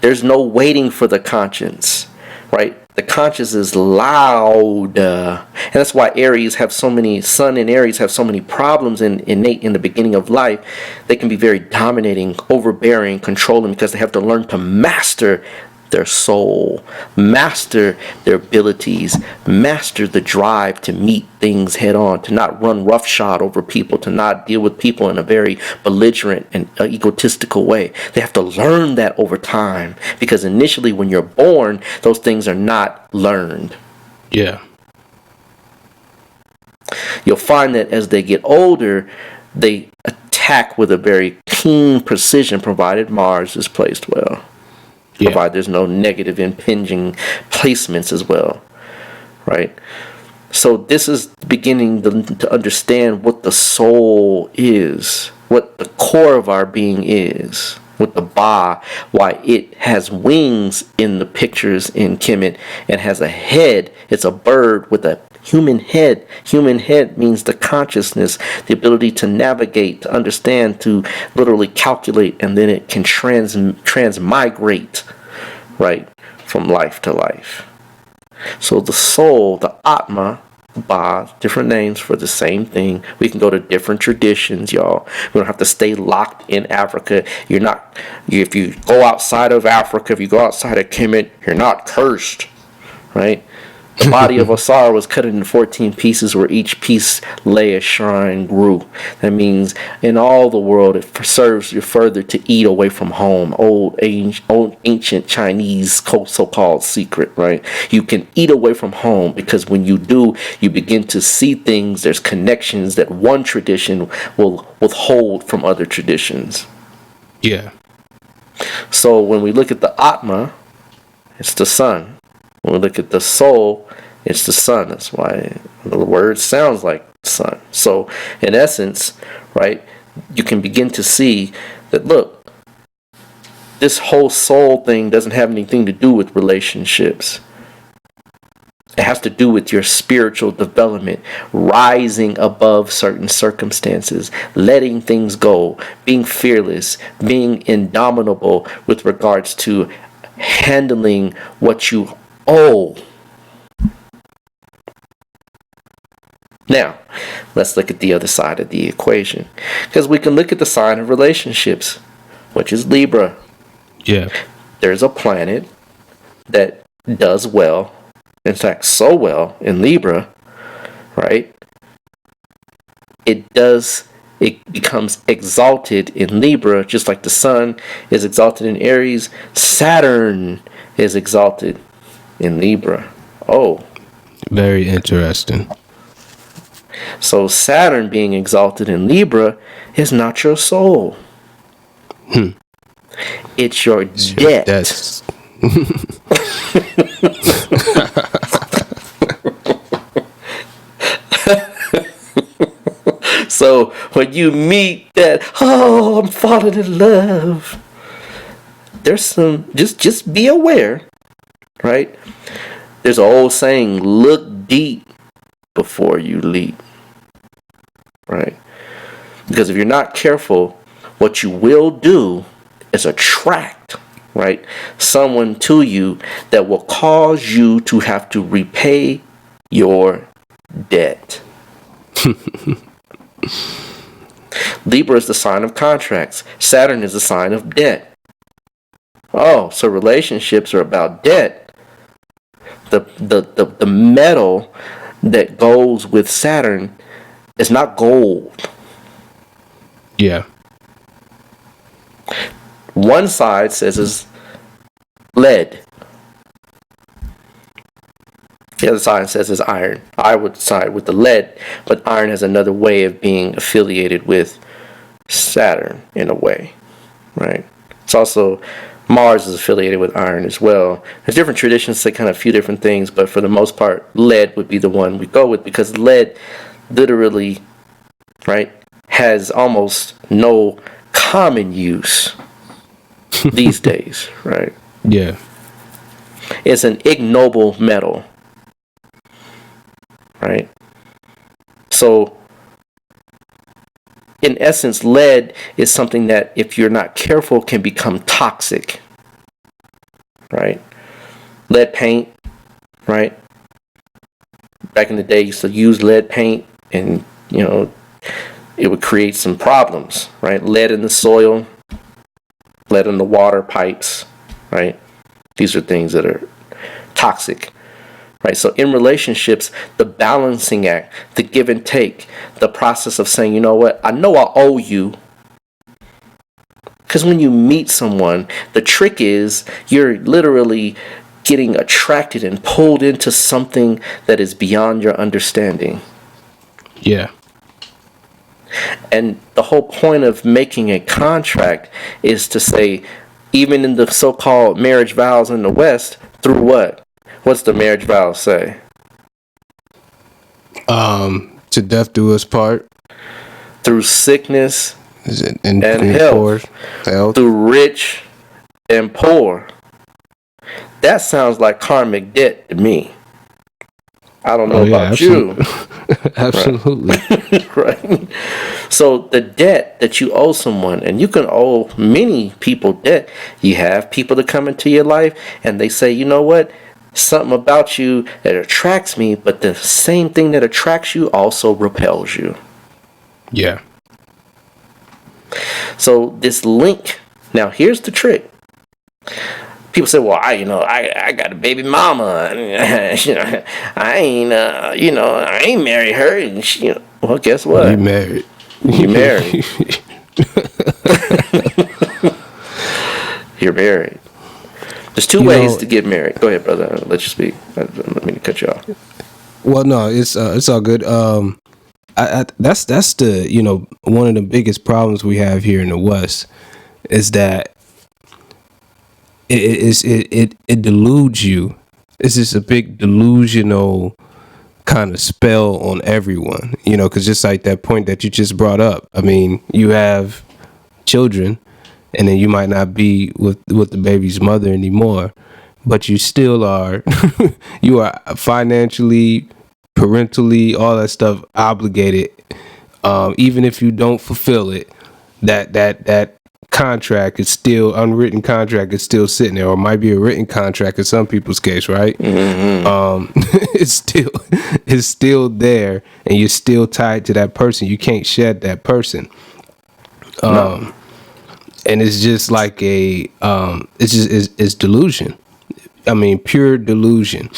There's no waiting for the conscience, right? The conscience is loud. And that's why Aries have so many, Sun and Aries have so many problems innate in the beginning of life. They can be very dominating, overbearing, controlling, because they have to learn to master their soul, master their abilities, master the drive to meet things head on, to not run roughshod over people, to not deal with people in a very belligerent and egotistical way. They have to learn that over time, because initially when you're born, those things are not learned. Yeah. You'll find that as they get older, they attack with a very keen precision, provided Mars is placed well. Yeah. Provided there's no negative impinging placements as well, right? So this is beginning to understand what the soul is, what the core of our being is, what the Ba, why it has wings in the pictures in Kemet and has a head. It's a bird with a human head. Human head means the consciousness, the ability to navigate, to understand, to literally calculate, and then it can transmigrate, right, from life to life. So the soul, the Atma, Ba, different names for the same thing. We can go to different traditions, y'all. We don't have to stay locked in Africa. If you go outside of Africa, if you go outside of Kemet, you're not cursed, right? The body of Osar was cut into 14 pieces, where each piece lay a shrine grew. That means in all the world, it serves you further to eat away from home. Old ancient Chinese so-called secret, right? You can eat away from home because when you do, you begin to see things. There's connections that one tradition will withhold from other traditions. Yeah. So when we look at the Atma, it's the sun. When we look at the soul, it's the sun. That's why the word sounds like sun. So in essence, right, you can begin to see that, look, this whole soul thing doesn't have anything to do with relationships. It has to do with your spiritual development, rising above certain circumstances, letting things go, being fearless, being indomitable with regards to handling what you owe. Now, let's look at the other side of the equation, because we can look at the sign of relationships, which is Libra. Yeah. There's a planet that does well, in fact, so well in Libra, right? It becomes exalted in Libra, just like the sun is exalted in Aries. Saturn is exalted in Libra. Oh. Very interesting. So Saturn being exalted in Libra is not your soul. It's your debt. That's So when you meet that, oh, I'm falling in love, there's some, just be aware, right? There's an old saying, look deep before you leap, right? Because if you're not careful, what you will do is attract, right, someone to you that will cause you to have to repay your debt. Libra is the sign of contracts. Saturn is the sign of debt. Oh, so relationships are about debt. The metal that goes with Saturn is not gold. yeah. One side says it's lead. The other side says it's iron. I would side with the lead, but iron has another way of being affiliated with Saturn in a way, right? It's also, Mars is affiliated with iron as well. There's different traditions say kind of a few different things, but for the most part, lead would be the one we go with, because lead literally, right, has almost no common use these days, right? Yeah. It's an ignoble metal, right? So, in essence, lead is something that, if you're not careful, can become toxic, right? Lead paint, right? Back in the day, you used to use lead paint, and, you know, it would create some problems, right? Lead in the soil, lead in the water pipes, right? These are things that are toxic, right? So in relationships, the balancing act, the give and take, the process of saying, you know what, I know I owe you. Because when you meet someone, the trick is you're literally getting attracted and pulled into something that is beyond your understanding. Yeah. And the whole point of making a contract is to say, even in the so-called marriage vows in the West, through what? What's the marriage vow say? To death do us part. Through sickness And health. Through rich and poor. That sounds like karmic debt to me. I don't know about you. Absolutely. Right. So the debt that you owe someone, and you can owe many people debt. You have people that come into your life and they say, you know what? Something about you that attracts me, but the same thing that attracts you also repels you. Yeah. So this link, now here's the trick. people say, well, I got a baby mama, and, I ain't, I ain't marry her, and she, well, guess what? You married. You married. You're married. There's two ways to get married. Go ahead, brother. I'll let you speak. I don't mean to cut you off. Well, no, it's all good. That's the one of the biggest problems we have here in the West is that it deludes you. It's just a big delusional kind of spell on everyone, because just like that point that you just brought up. I mean, you have children, and then you might not be with the baby's mother anymore, but you still are. You are financially, parentally, all that stuff obligated. Even if you don't fulfill it, that contract is still unwritten contract is still sitting there, or it might be a written contract in some people's case, right? Mm-hmm. It's still there, and you're still tied to that person. You can't shed that person. No. And it's just like it's delusion. I mean, pure delusion.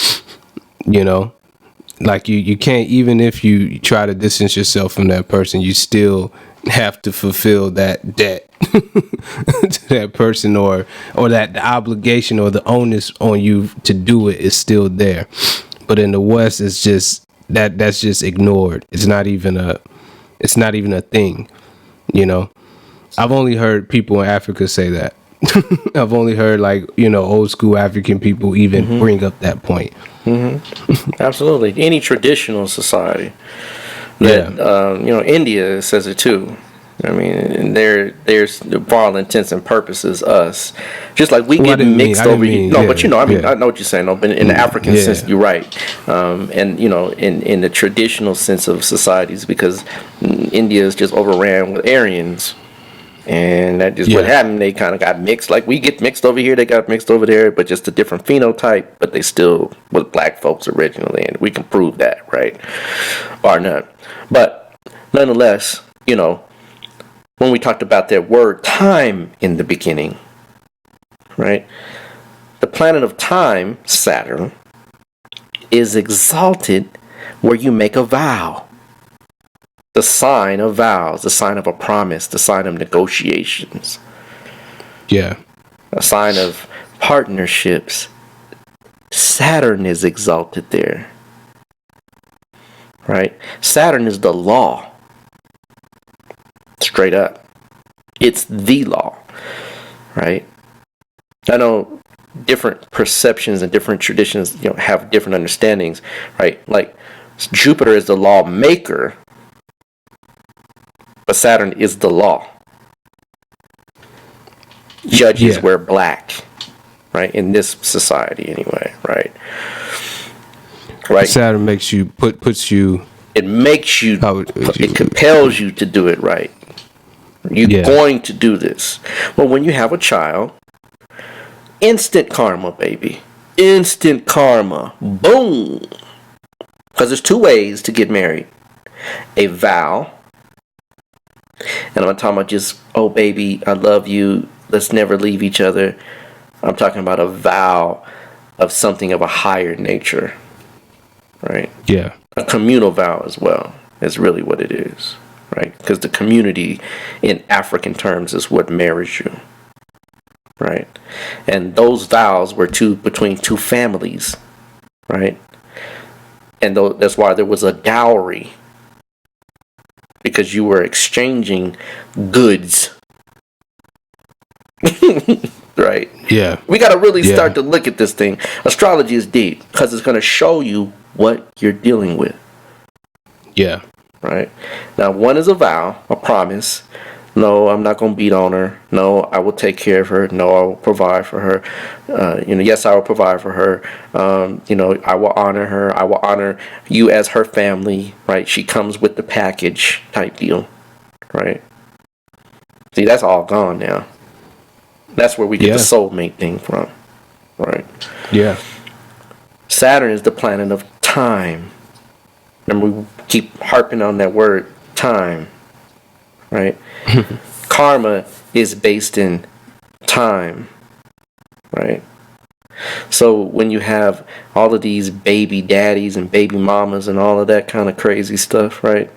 Like you can't, even if you try to distance yourself from that person, you still have to fulfill that debt to that person, or that the obligation or the onus on you to do it is still there. But in the West, it's just that's just ignored. It's not even a thing. I've only heard people in Africa say that. I've only heard old school African people even bring up that point. Mm-hmm. Absolutely. Any traditional society that, India says it too. I mean, there's for all intents and purposes us, just like we get mixed over here. No, but I know what you're saying. No, but in the African sense, you're right. And in the traditional sense of societies, because India is just overran with Aryans. And that is what happened. They kind of got mixed. Like we get mixed over here, they got mixed over there, but just a different phenotype. But they still was black folks originally, and we can prove that, right? Or not. But nonetheless, when we talked about that word time in the beginning, right? The planet of time, Saturn, is exalted where you make a vow. The sign of vows, the sign of a promise, the sign of negotiations. Yeah. A sign of partnerships. Saturn is exalted there. Right? Saturn is the law. Straight up. It's the law. Right? I know different perceptions and different traditions, have different understandings. Right? Like Jupiter is the lawmaker. But Saturn is the law. Judges wear black, right? In this society, anyway, right? Right. Saturn makes you puts you. It makes you. It compels you to do it right. You're going to do this. Well, when you have a child, instant karma, baby. Instant karma. Boom. Because there's two ways to get married: a vow. And I'm not talking about just, oh, baby, I love you, let's never leave each other. I'm talking about a vow of something of a higher nature, right? Yeah. A communal vow as well is really what it is, right? Because the community in African terms is what marries you, right? And those vows were between two families, right? And that's why there was a dowry. Because you were exchanging goods. Right? Yeah. We got to really start to look at this thing. Astrology is deep because it's going to show you what you're dealing with. Yeah. Right? Now, one is a vow, a promise. No, I'm not going to beat on her. No, I will take care of her. No, I will provide for her. Yes, I will provide for her. I will honor her. I will honor you as her family, right? She comes with the package type deal, right? See, that's all gone now. That's where we get the soulmate thing from, right? Yeah. Saturn is the planet of time. Remember, we keep harping on that word, time. Right? Karma is based in time, right? So when you have all of these baby daddies and baby mamas and all of that kind of crazy stuff, right?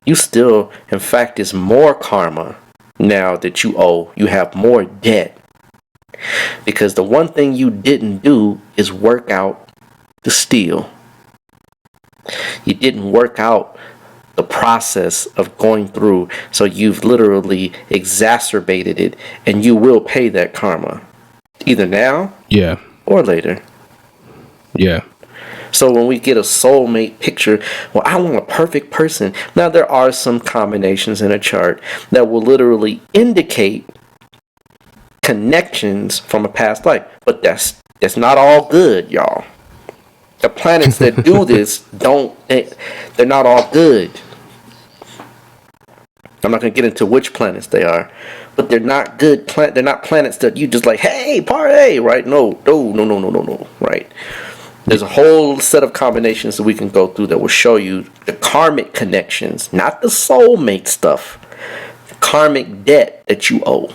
You still, in fact, it's more karma now that you owe. You have more debt. Because the one thing you didn't do is work out the steal. You didn't work out the process of going through. So you've literally exacerbated it, and you will pay that karma. Either now, Yeah. or later. Yeah. So when we get a soulmate picture, well, I want a perfect person. Now there are some combinations in a chart that will literally indicate connections from a past life, but that's not all good, y'all. The planets that do this they're not all good. I'm not going to get into which planets they are, but they're not good. They're not planets that you just like, hey, party, right? No, right? There's a whole set of combinations that we can go through that will show you the karmic connections, not the soulmate stuff, the karmic debt that you owe,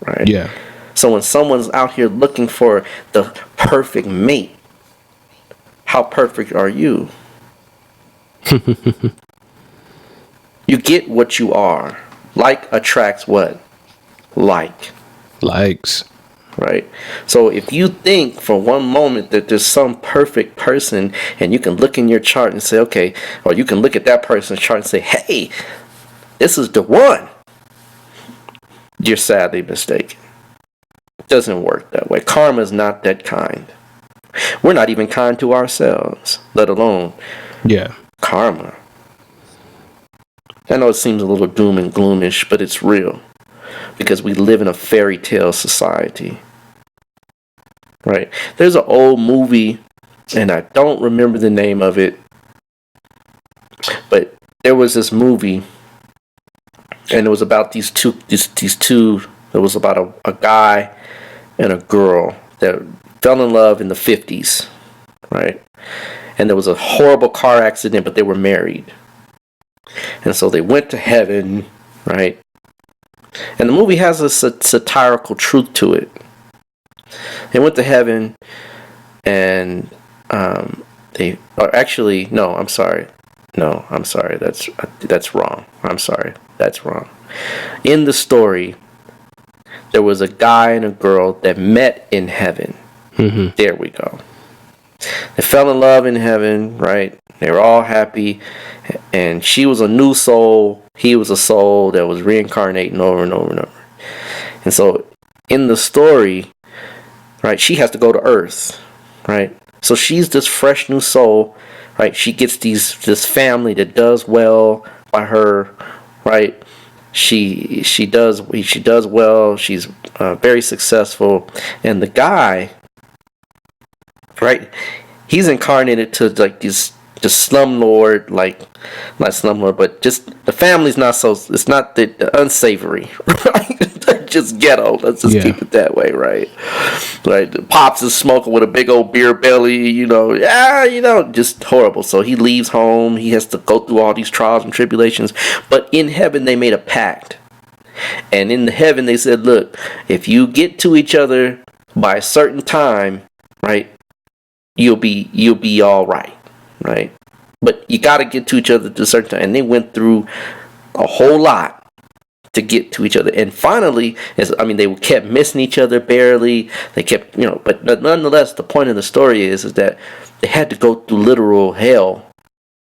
right? Yeah. So when someone's out here looking for the perfect mate, how perfect are you? You get what you are. Like attracts what? Like. Likes. Right? So if you think for one moment that there's some perfect person, and you can look in your chart and say, okay, or you can look at that person's chart and say, hey, this is the one, you're sadly mistaken. It doesn't work that way. Karma is not that kind. We're not even kind to ourselves, let alone karma. I know it seems a little doom and gloomish, but it's real. Because we live in a fairy tale society. Right? There's an old movie, and I don't remember the name of it, but there was this movie, and it was about these two, it was about a guy and a girl that fell in love in the 50s, right? And there was a horrible car accident, but they were married. And so they went to heaven, right? And the movie has a satirical truth to it. They went to heaven, and I'm sorry. That's wrong. That's wrong. In the story, there was a guy and a girl that met in heaven. Mm-hmm. There we go. They fell in love in heaven, right? They were all happy, and she was a new soul. He was a soul that was reincarnating over and over and over. And so, in the story, right, she has to go to Earth, right? So she's this fresh new soul, right? She gets this family that does well by her, right? She does well. She's very successful, and the guy, right? He's incarnated to like this slumlord, like not slumlord, but just the family's not so. It's not the unsavory, right? They're just ghetto. Let's just keep it that way, right? Right. The Pops is smoking with a big old beer belly, just horrible. So he leaves home. He has to go through all these trials and tribulations. But in heaven, they made a pact, and in the heaven, they said, "Look, if you get to each other by a certain time, right, you'll be all right." Right? But you got to get to each other at a certain time. And they went through a whole lot to get to each other. And finally, they kept missing each other barely. They kept, but nonetheless, the point of the story is that they had to go through literal hell.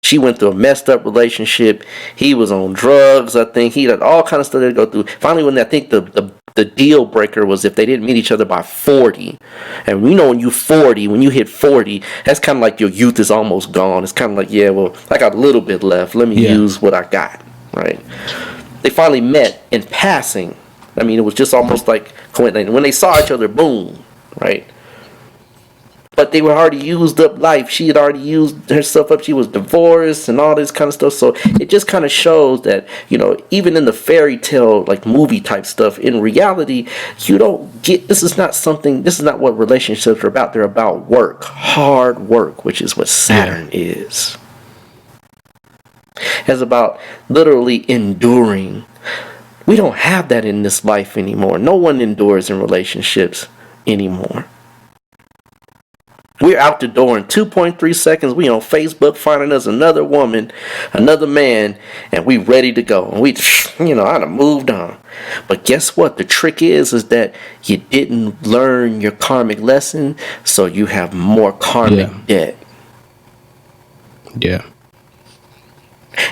She went through a messed up relationship. He was on drugs, I think. He had all kind of stuff to go through. Finally, when I think the deal breaker was if they didn't meet each other by 40. And when you hit 40, that's kind of like your youth is almost gone. It's kind of like, yeah, well, I got a little bit left. Let me use what I got, right? They finally met in passing. It was just almost like coincidence. When they saw each other, boom, right? But they were already used up life. She had already used herself up. She was divorced and all this kind of stuff. So it just kind of shows that, even in the fairy tale, like movie type stuff, in reality, you don't get, this is not what relationships are about. They're about work, hard work, which is what Saturn is. It's about literally enduring. We don't have that in this life anymore. No one endures in relationships. anymore. We're out the door in 2.3 seconds. We on Facebook finding us another woman, another man, and we ready to go. And we, I done moved on. But guess what? The trick is that you didn't learn your karmic lesson, so you have more karmic debt. Yeah.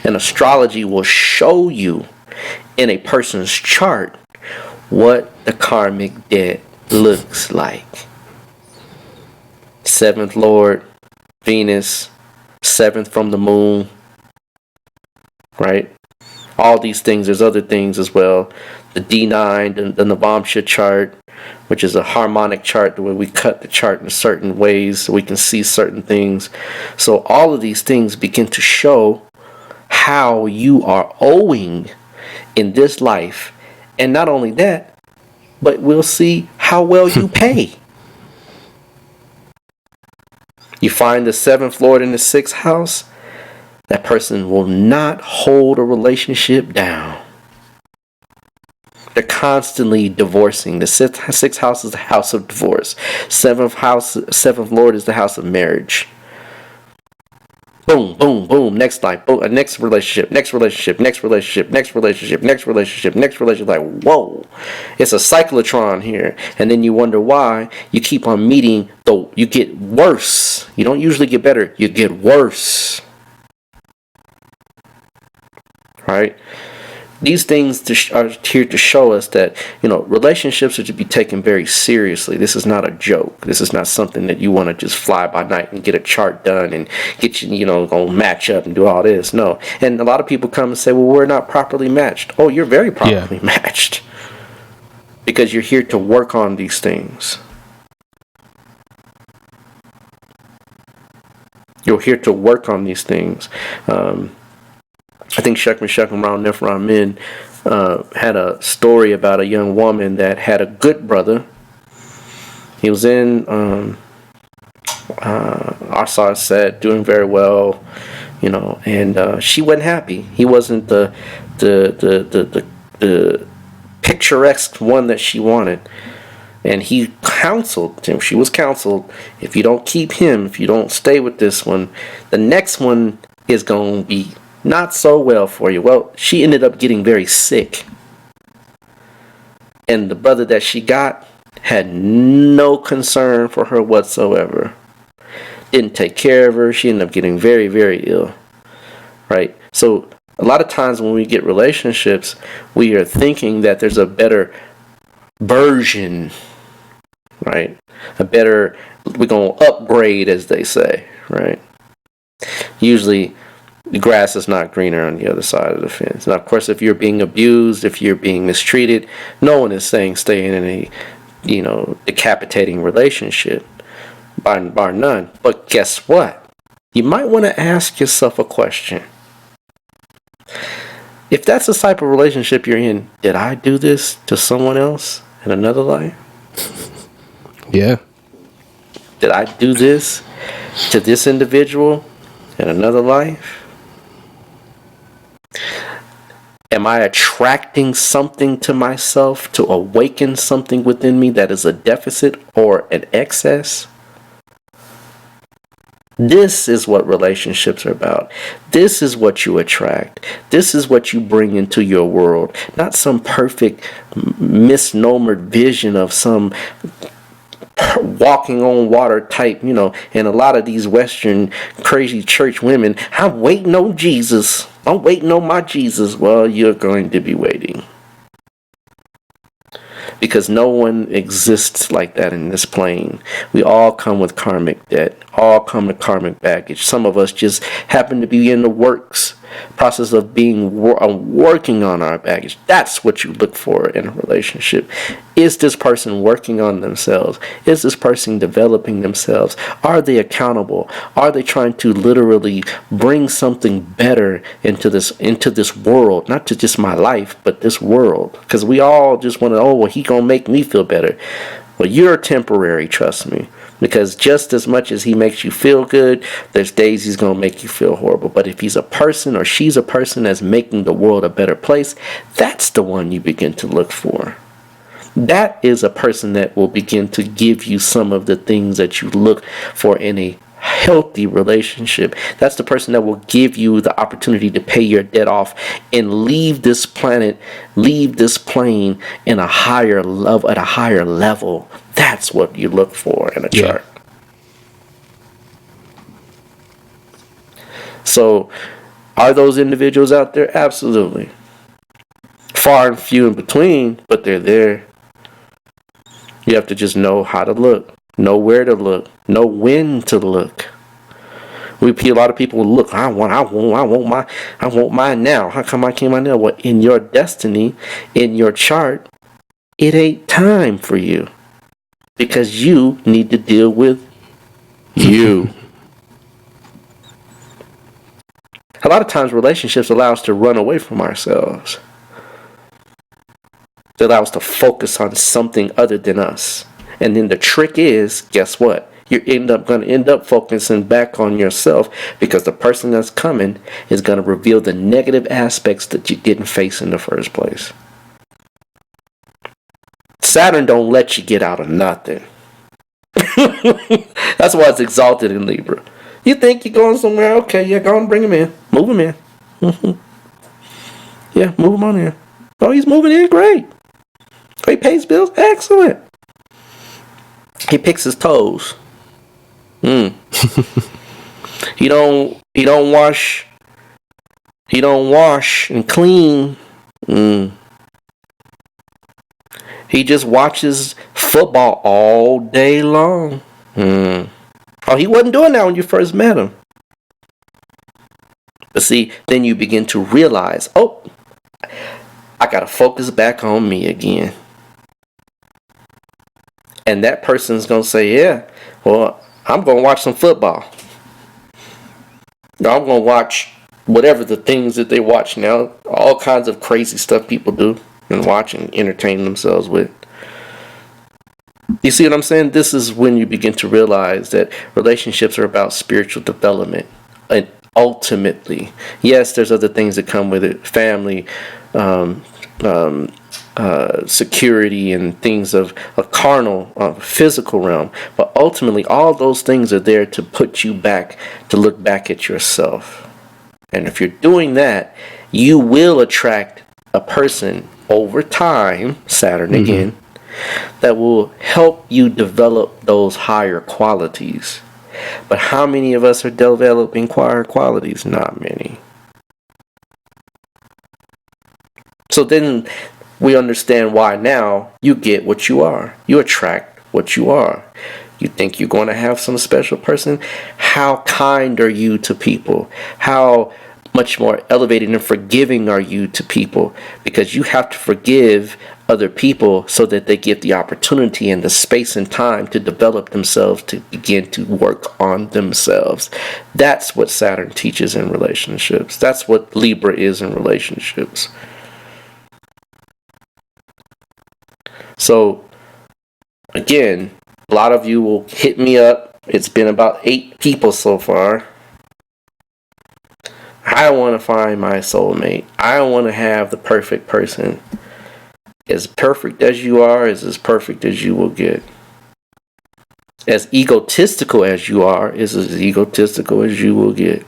And astrology will show you in a person's chart what the karmic debt looks like. 7th Lord, Venus, 7th from the moon, right? All these things, there's other things as well. The D9, the Navamsha chart, which is a harmonic chart where we cut the chart in certain ways so we can see certain things. So all of these things begin to show how you are owing in this life. And not only that, but we'll see how well you pay. You find the 7th Lord in the 6th house, that person will not hold a relationship down. They're constantly divorcing. The 6th house is the house of divorce. 7th Lord is the house of marriage. Boom, boom, boom. Next life, boom, next relationship, next relationship, next relationship, next relationship, next relationship, next relationship. Like, whoa, it's a cyclotron here. And then you wonder why you keep on meeting, though you get worse. You don't usually get better, you get worse. Right? These things are here to show us that, relationships are to be taken very seriously. This is not a joke. This is not something that you want to just fly by night and get a chart done and get you, gonna match up and do all this. No. And a lot of people come and say, well, we're not properly matched. Oh, you're very properly matched. Because you're here to work on these things. You're here to work on these things. I think Shekman Shekman Ram Nifram Min had a story about a young woman that had a good brother. He was in Arsar set, doing very well, and she wasn't happy. He wasn't the picturesque one that she wanted. And he counseled him. She was counseled, if you don't keep him, if you don't stay with this one, the next one is going to be not so well for you. Well, she ended up getting very sick. And the brother that she got had no concern for her whatsoever. Didn't take care of her. She ended up getting very, very ill. Right? So a lot of times when we get relationships, we are thinking that there's a better version, right? We're going to upgrade, as they say, right? Usually the grass is not greener on the other side of the fence. Now, of course, if you're being abused, if you're being mistreated, no one is saying stay in a, decapitating relationship, bar none. But guess what? You might want to ask yourself a question. If that's the type of relationship you're in, did I do this to someone else in another life? Yeah. Did I do this to this individual in another life? Am I attracting something to myself to awaken something within me that is a deficit or an excess? This is what relationships are about. This is what you attract. This is what you bring into your world. Not some perfect misnomered vision of some walking on water type, and a lot of these Western crazy church women, I'm waiting on Jesus. I'm waiting on my Jesus. Well, you're going to be waiting. Because no one exists like that in this plane. We all come with karmic debt. All come with karmic baggage. Some of us just happen to be in the process of working on our baggage. That's what you look for in a relationship. Is this person working on themselves? Is this person developing themselves? Are they accountable? Are they trying to literally bring something better into this world? Not to just my life, but this world. Because we all just want to, he gonna make me feel better. Well, you're temporary, trust me. Because just as much as he makes you feel good, there's days he's going to make you feel horrible. But if he's a person or she's a person that's making the world a better place, that's the one you begin to look for. That is a person that will begin to give you some of the things that you look for in a healthy relationship. That's the person that will give you the opportunity to pay your debt off and leave this planet, leave this plane in a higher level, at a higher level. That's what you look for in a chart. So, are those individuals out there? Absolutely. Far and few in between, but they're there. You have to just know how to look, know where to look, know when to look. We see a lot of people look. I want mine now. How come I can't mine now? Well, in your destiny, in your chart, it ain't time for you, because you need to deal with you. A lot of times, relationships allow us to run away from ourselves. They allow us to focus on something other than us. And then the trick is, guess what? You're going to end up focusing back on yourself, because the person that's coming is going to reveal the negative aspects that you didn't face in the first place. Saturn don't let you get out of nothing. That's why it's exalted in Libra. You think you're going somewhere? Okay, yeah, go and bring him in. Move him in. Yeah, move him on in. Oh, he's moving in? Great. He pays bills? Excellent. He picks his toes. He don't wash and clean. He just watches football all day long. Oh, he wasn't doing that when you first met him. But see, then you begin to realize, oh, I gotta focus back on me again. And that person's gonna say, yeah, well, I'm gonna watch some football. I'm gonna watch whatever the things that they watch now. All kinds of crazy stuff people do and watch and entertain themselves with. You see what I'm saying? This is when you begin to realize that relationships are about spiritual development. And ultimately, yes, there's other things that come with it. Family, security, and things of a carnal, physical realm. But ultimately, all those things are there to put you back, to look back at yourself. And if you're doing that, you will attract a person over time, Saturn again, that will help you develop those higher qualities. But how many of us are developing higher qualities? Not many. So then we understand why now you get what you are. You attract what you are. You think you're going to have some special person? How kind are you to people? How much more elevated and forgiving are you to people? Because you have to forgive other people so that they get the opportunity and the space and time to develop themselves, to begin to work on themselves. That's what Saturn teaches in relationships. That's what Libra is in relationships. So, again, a lot of you will hit me up. It's been about 8 people so far. I want to find my soulmate. I want to have the perfect person. As perfect as you are is as perfect as you will get. As egotistical as you are is as egotistical as you will get.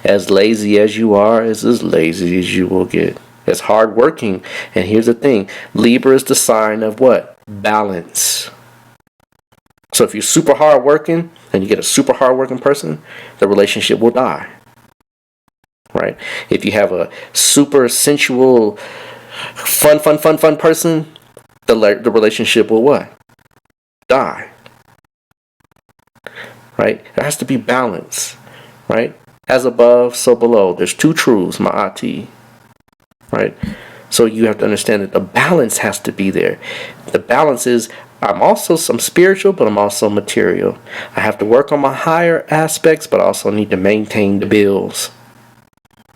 As lazy as you are is as lazy as you will get. As hardworking. And here's the thing. Libra is the sign of what? Balance. So if you're super hardworking and you get a super hardworking person, the relationship will die. Right? If you have a super sensual, fun person, the relationship will what? Die. Right? There has to be balance. Right? As above, so below. There's 2 truths, Ma'ati. Right? So you have to understand that the balance has to be there. The balance is, I'm spiritual, but I'm also material. I have to work on my higher aspects, but I also need to maintain the bills.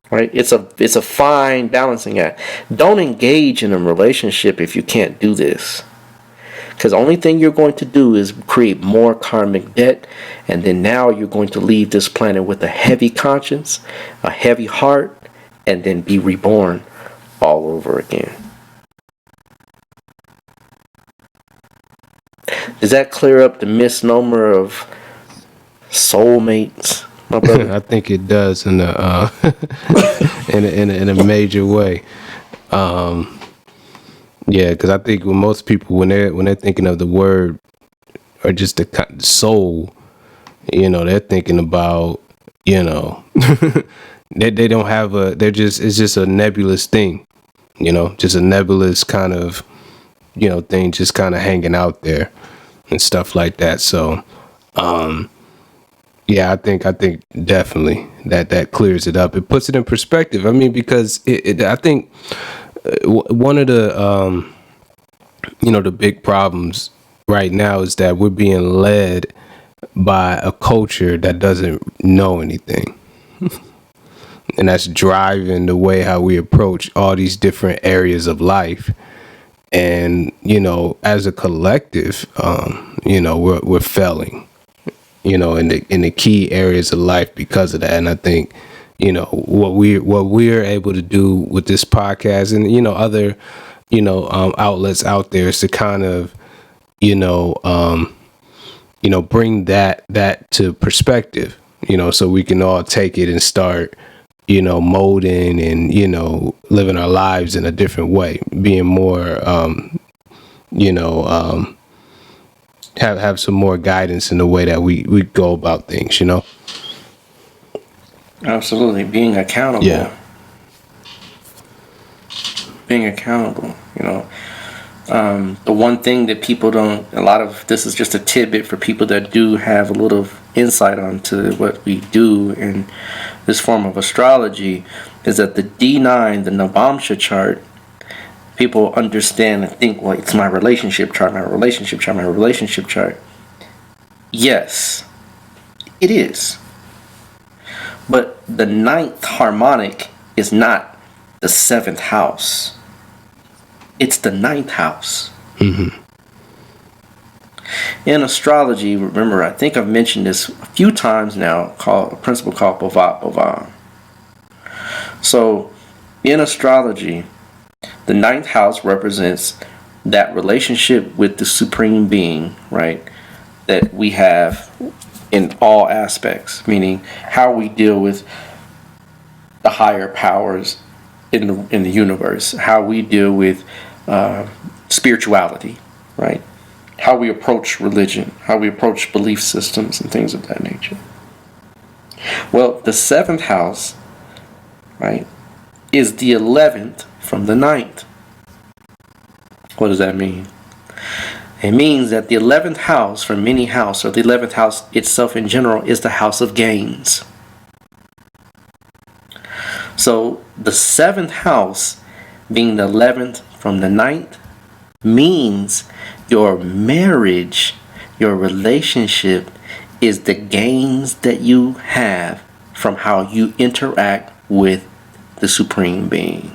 Right? It's a fine balancing act. Don't engage in a relationship if you can't do this. Because the only thing you're going to do is create more karmic debt, and then now you're going to leave this planet with a heavy conscience, a heavy heart, and then be reborn all over again. Does that clear up the misnomer of soulmates, my brother? I think it does in a in a major way. Yeah, because I think when most people when they're thinking of the word or just the soul, they're thinking about they don't have it's just a nebulous thing, just a nebulous kind of thing just kind of hanging out there and stuff like that. So yeah, I think definitely that clears it up. It puts it in perspective. I mean, because I think one of the the big problems right now is that we're being led by a culture that doesn't know anything. And that's driving the way how we approach all these different areas of life. And, as a collective, we're failing, in the key areas of life because of that. And I think, what we're able to do with this podcast and, other, outlets out there is to kind of, bring that to perspective, so we can all take it and start, molding and, living our lives in a different way, being more, have some more guidance in the way that we go about things, Absolutely. Being accountable. Yeah. Being accountable, the one thing that people this is just a tidbit for people that do have a little insight onto what we do in this form of astrology, is that the D9, the Navamsha chart, people understand and think, well, it's my relationship chart. Yes, it is. But the 9th harmonic is not the 7th house. It's the 9th house. Mm-hmm. In astrology, remember, I think I've mentioned this a few times now, called a principle called Bhavat Bhavan. So, in astrology, the 9th house represents that relationship with the Supreme Being, right? That we have in all aspects, meaning how we deal with the higher powers in the universe, how we deal with spirituality, right? How we approach religion, how we approach belief systems and things of that nature. Well, the 7th house, right, is the 11th from the 9th. What does that mean? It means that the 11th house from any house, or the 11th house itself in general, is the house of gains. So the 7th house being the 11th from the 9th means your marriage, your relationship is the gains that you have from how you interact with the Supreme Being.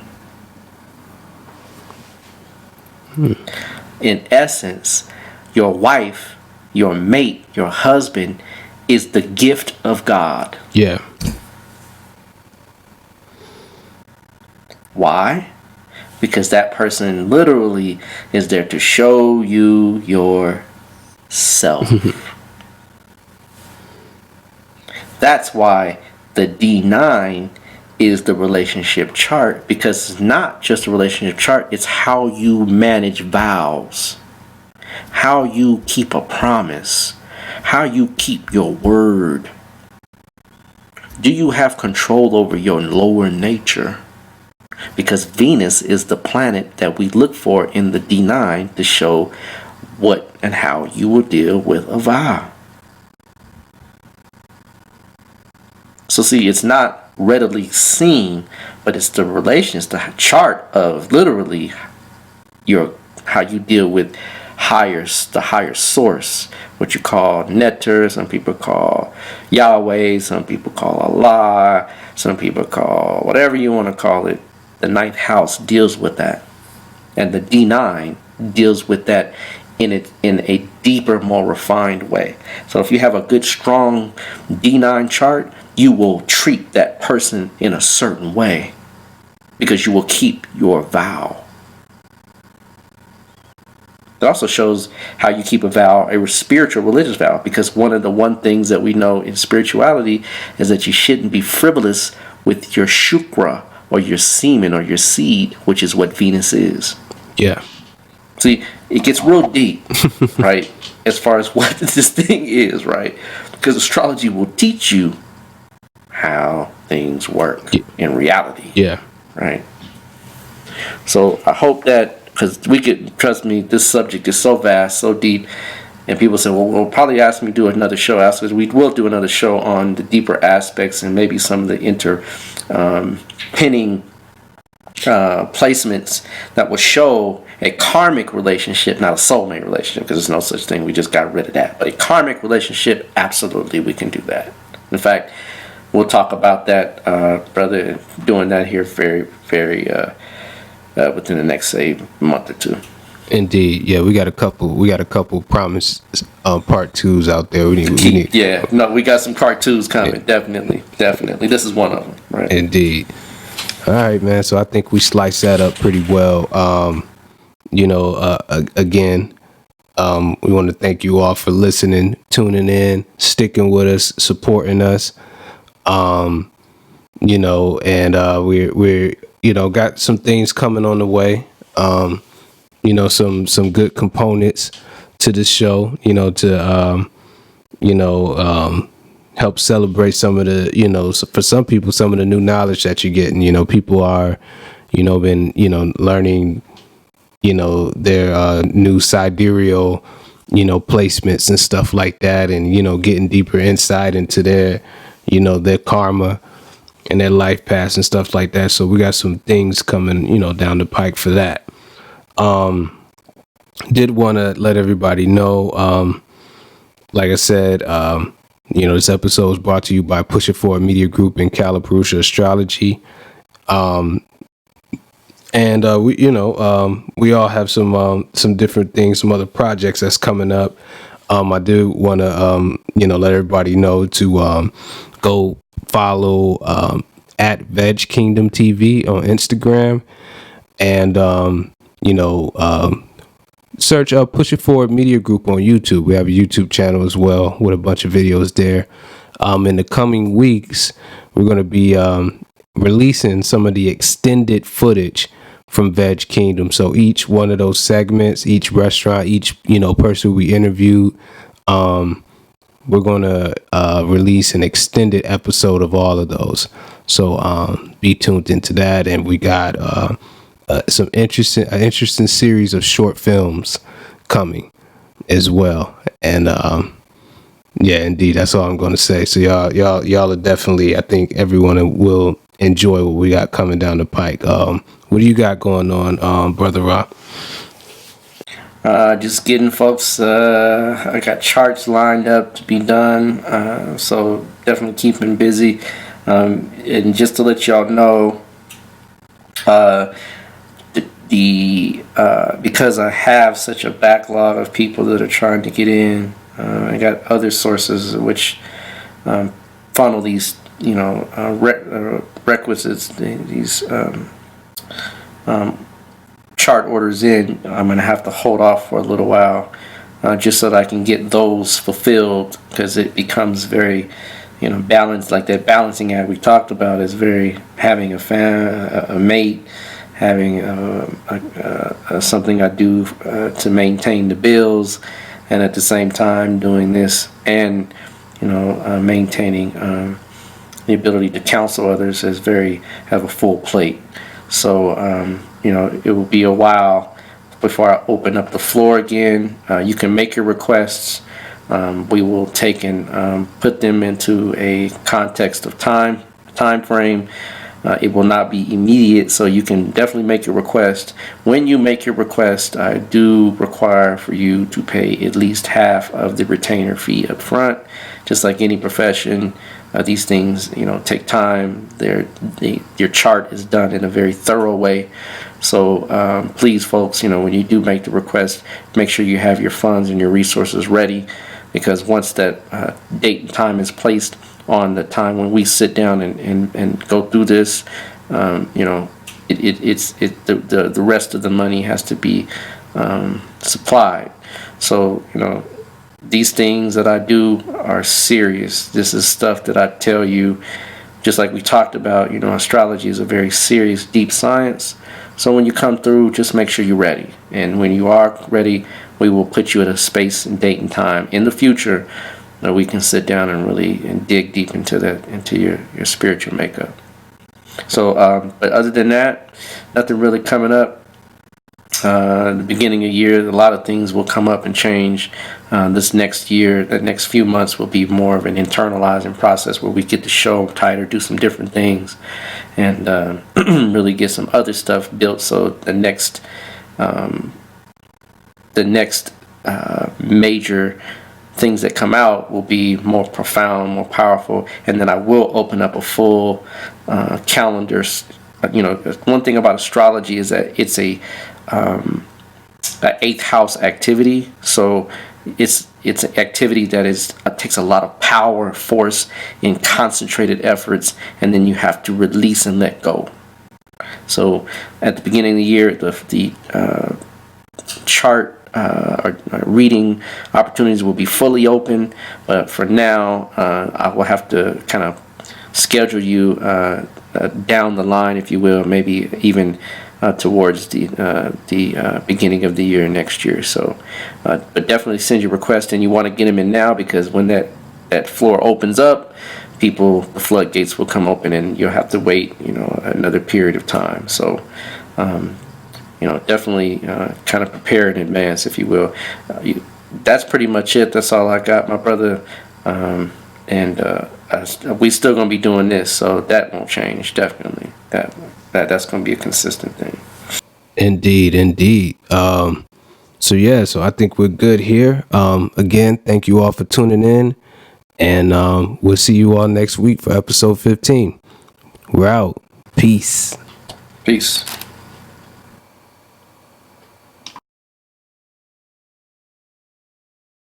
In essence, your wife, your mate, your husband is the gift of God. Yeah. Why? Because that person literally is there to show you yourself. That's why the D9 is the relationship chart, because it's not just a relationship chart, it's how you manage vows, how you keep a promise, how you keep your word. Do you have control over your lower nature? Because Venus is the planet that we look for in the D9 to show what and how you will deal with a vow. So see, it's not readily seen, but it's the relation, it's the chart of literally how you deal with the higher source, what you call Neter, some people call Yahweh, some people call Allah, some people call whatever you want to call it. The 9th house deals with that, and the D9 deals with that in a deeper, more refined way. So if you have a good, strong D9 chart, you will treat that person in a certain way because you will keep your vow. It also shows how you keep a vow, a spiritual religious vow, because one of the things that we know in spirituality is that you shouldn't be frivolous with your shukra, or your semen, or your seed, which is what Venus is. Yeah. See, it gets real deep, right, as far as what this thing is, right? Because astrology will teach you how things work in reality. Yeah. Right. So I hope that, because we could, trust me, this subject is so vast, so deep, and people say, well, we'll probably ask me to do another show. Because we will do another show on the deeper aspects and maybe some of the pinning placements that will show a karmic relationship, not a soulmate relationship, because there's no such thing. We just got rid of that. But a karmic relationship, absolutely, we can do that. In fact, we'll talk about that, brother, doing that here very, very within the next, say, month or two. Indeed, yeah, we got a couple promise part 2s out there. We need. Yeah, no, we got some cartoons coming. Yeah. Definitely. This is one of them, right? Indeed. All right, man. So I think we sliced that up pretty well. Again, we want to thank you all for listening, tuning in, sticking with us, supporting us. And we're got some things coming on the way. Some good components to the show, to help celebrate some of the, for some people, some of the new knowledge that you're getting. People are, been, learning, their new sidereal, placements and stuff like that, and, getting deeper insight into their karma and their life paths and stuff like that. So we got some things coming, down the pike for that. Did want to let everybody know, like I said, this episode is brought to you by Push It Forward Media Group and Calipurusha Astrology. We all have some different things, some other projects that's coming up. I do want to, let everybody know to go follow at Veg Kingdom TV on Instagram, and search Push It Forward Media Group on YouTube. We have a YouTube channel as well with a bunch of videos there. In the coming weeks, we're going to be releasing some of the extended footage from Veg Kingdom. So each one of those segments, each restaurant, each person we interviewed, we're going to release an extended episode of all of those. So be tuned into that. And we got some interesting series of short films coming as well. And yeah, indeed, that's all I'm going to say. So y'all are definitely, I think everyone will enjoy what we got coming down the pike. What do you got going on, Brother Ra? Just getting folks, I got charts lined up to be done, so definitely keeping busy. And just to let y'all know, because I have such a backlog of people that are trying to get in, I got other sources which funnel these, requisites, these chart orders in. I'm going to have to hold off for a little while, just so that I can get those fulfilled, because it becomes very, balanced. Like that balancing act we talked about is very, having a mate, having something I do to maintain the bills, and at the same time doing this, and maintaining the ability to counsel others, have a full plate. So it will be a while before I open up the floor again. You can make your requests. We will take and put them into a context of time frame. It will not be immediate, so you can definitely make your request. When you make your request, I do require for you to pay at least half of the retainer fee up front. Just like any profession, these things, take time. Your chart is done in a very thorough way. So please, folks, when you do make the request, make sure you have your funds and your resources ready, because once that date and time is placed on the time when we sit down and go through this, the rest of the money has to be supplied. So, these things that I do are serious. This is stuff that I tell you, just like we talked about, astrology is a very serious, deep science. So when you come through, just make sure you're ready. And when you are ready, we will put you at a space and date and time in the future that we can sit down and really dig deep into your spiritual makeup. So, but other than that, nothing really coming up. The beginning of the year, a lot of things will come up and change. This next year, the next few months will be more of an internalizing process where we get to show tighter, do some different things, and really get some other stuff built. So the next major things that come out will be more profound, more powerful, and then I will open up a full calendar. One thing about astrology is that it's a eighth house activity, so it's an activity that takes a lot of power, force, and concentrated efforts, and then you have to release and let go. So at the beginning of the year, the chart or reading opportunities will be fully open, but for now, I will have to kind of schedule you down the line, if you will, maybe even towards the beginning of the year next year. So, but definitely send your request, and you want to get them in now, because when that floor opens up, the floodgates will come open, and you'll have to wait, another period of time. So, definitely kind of prepare in advance, if you will. That's pretty much it. That's all I got, my brother. We still gonna be doing this, so that won't change. Definitely, that's gonna be a consistent thing. Indeed. So I think we're good here. Again, thank you all for tuning in, and we'll see you all next week for episode 15. We're out. Peace.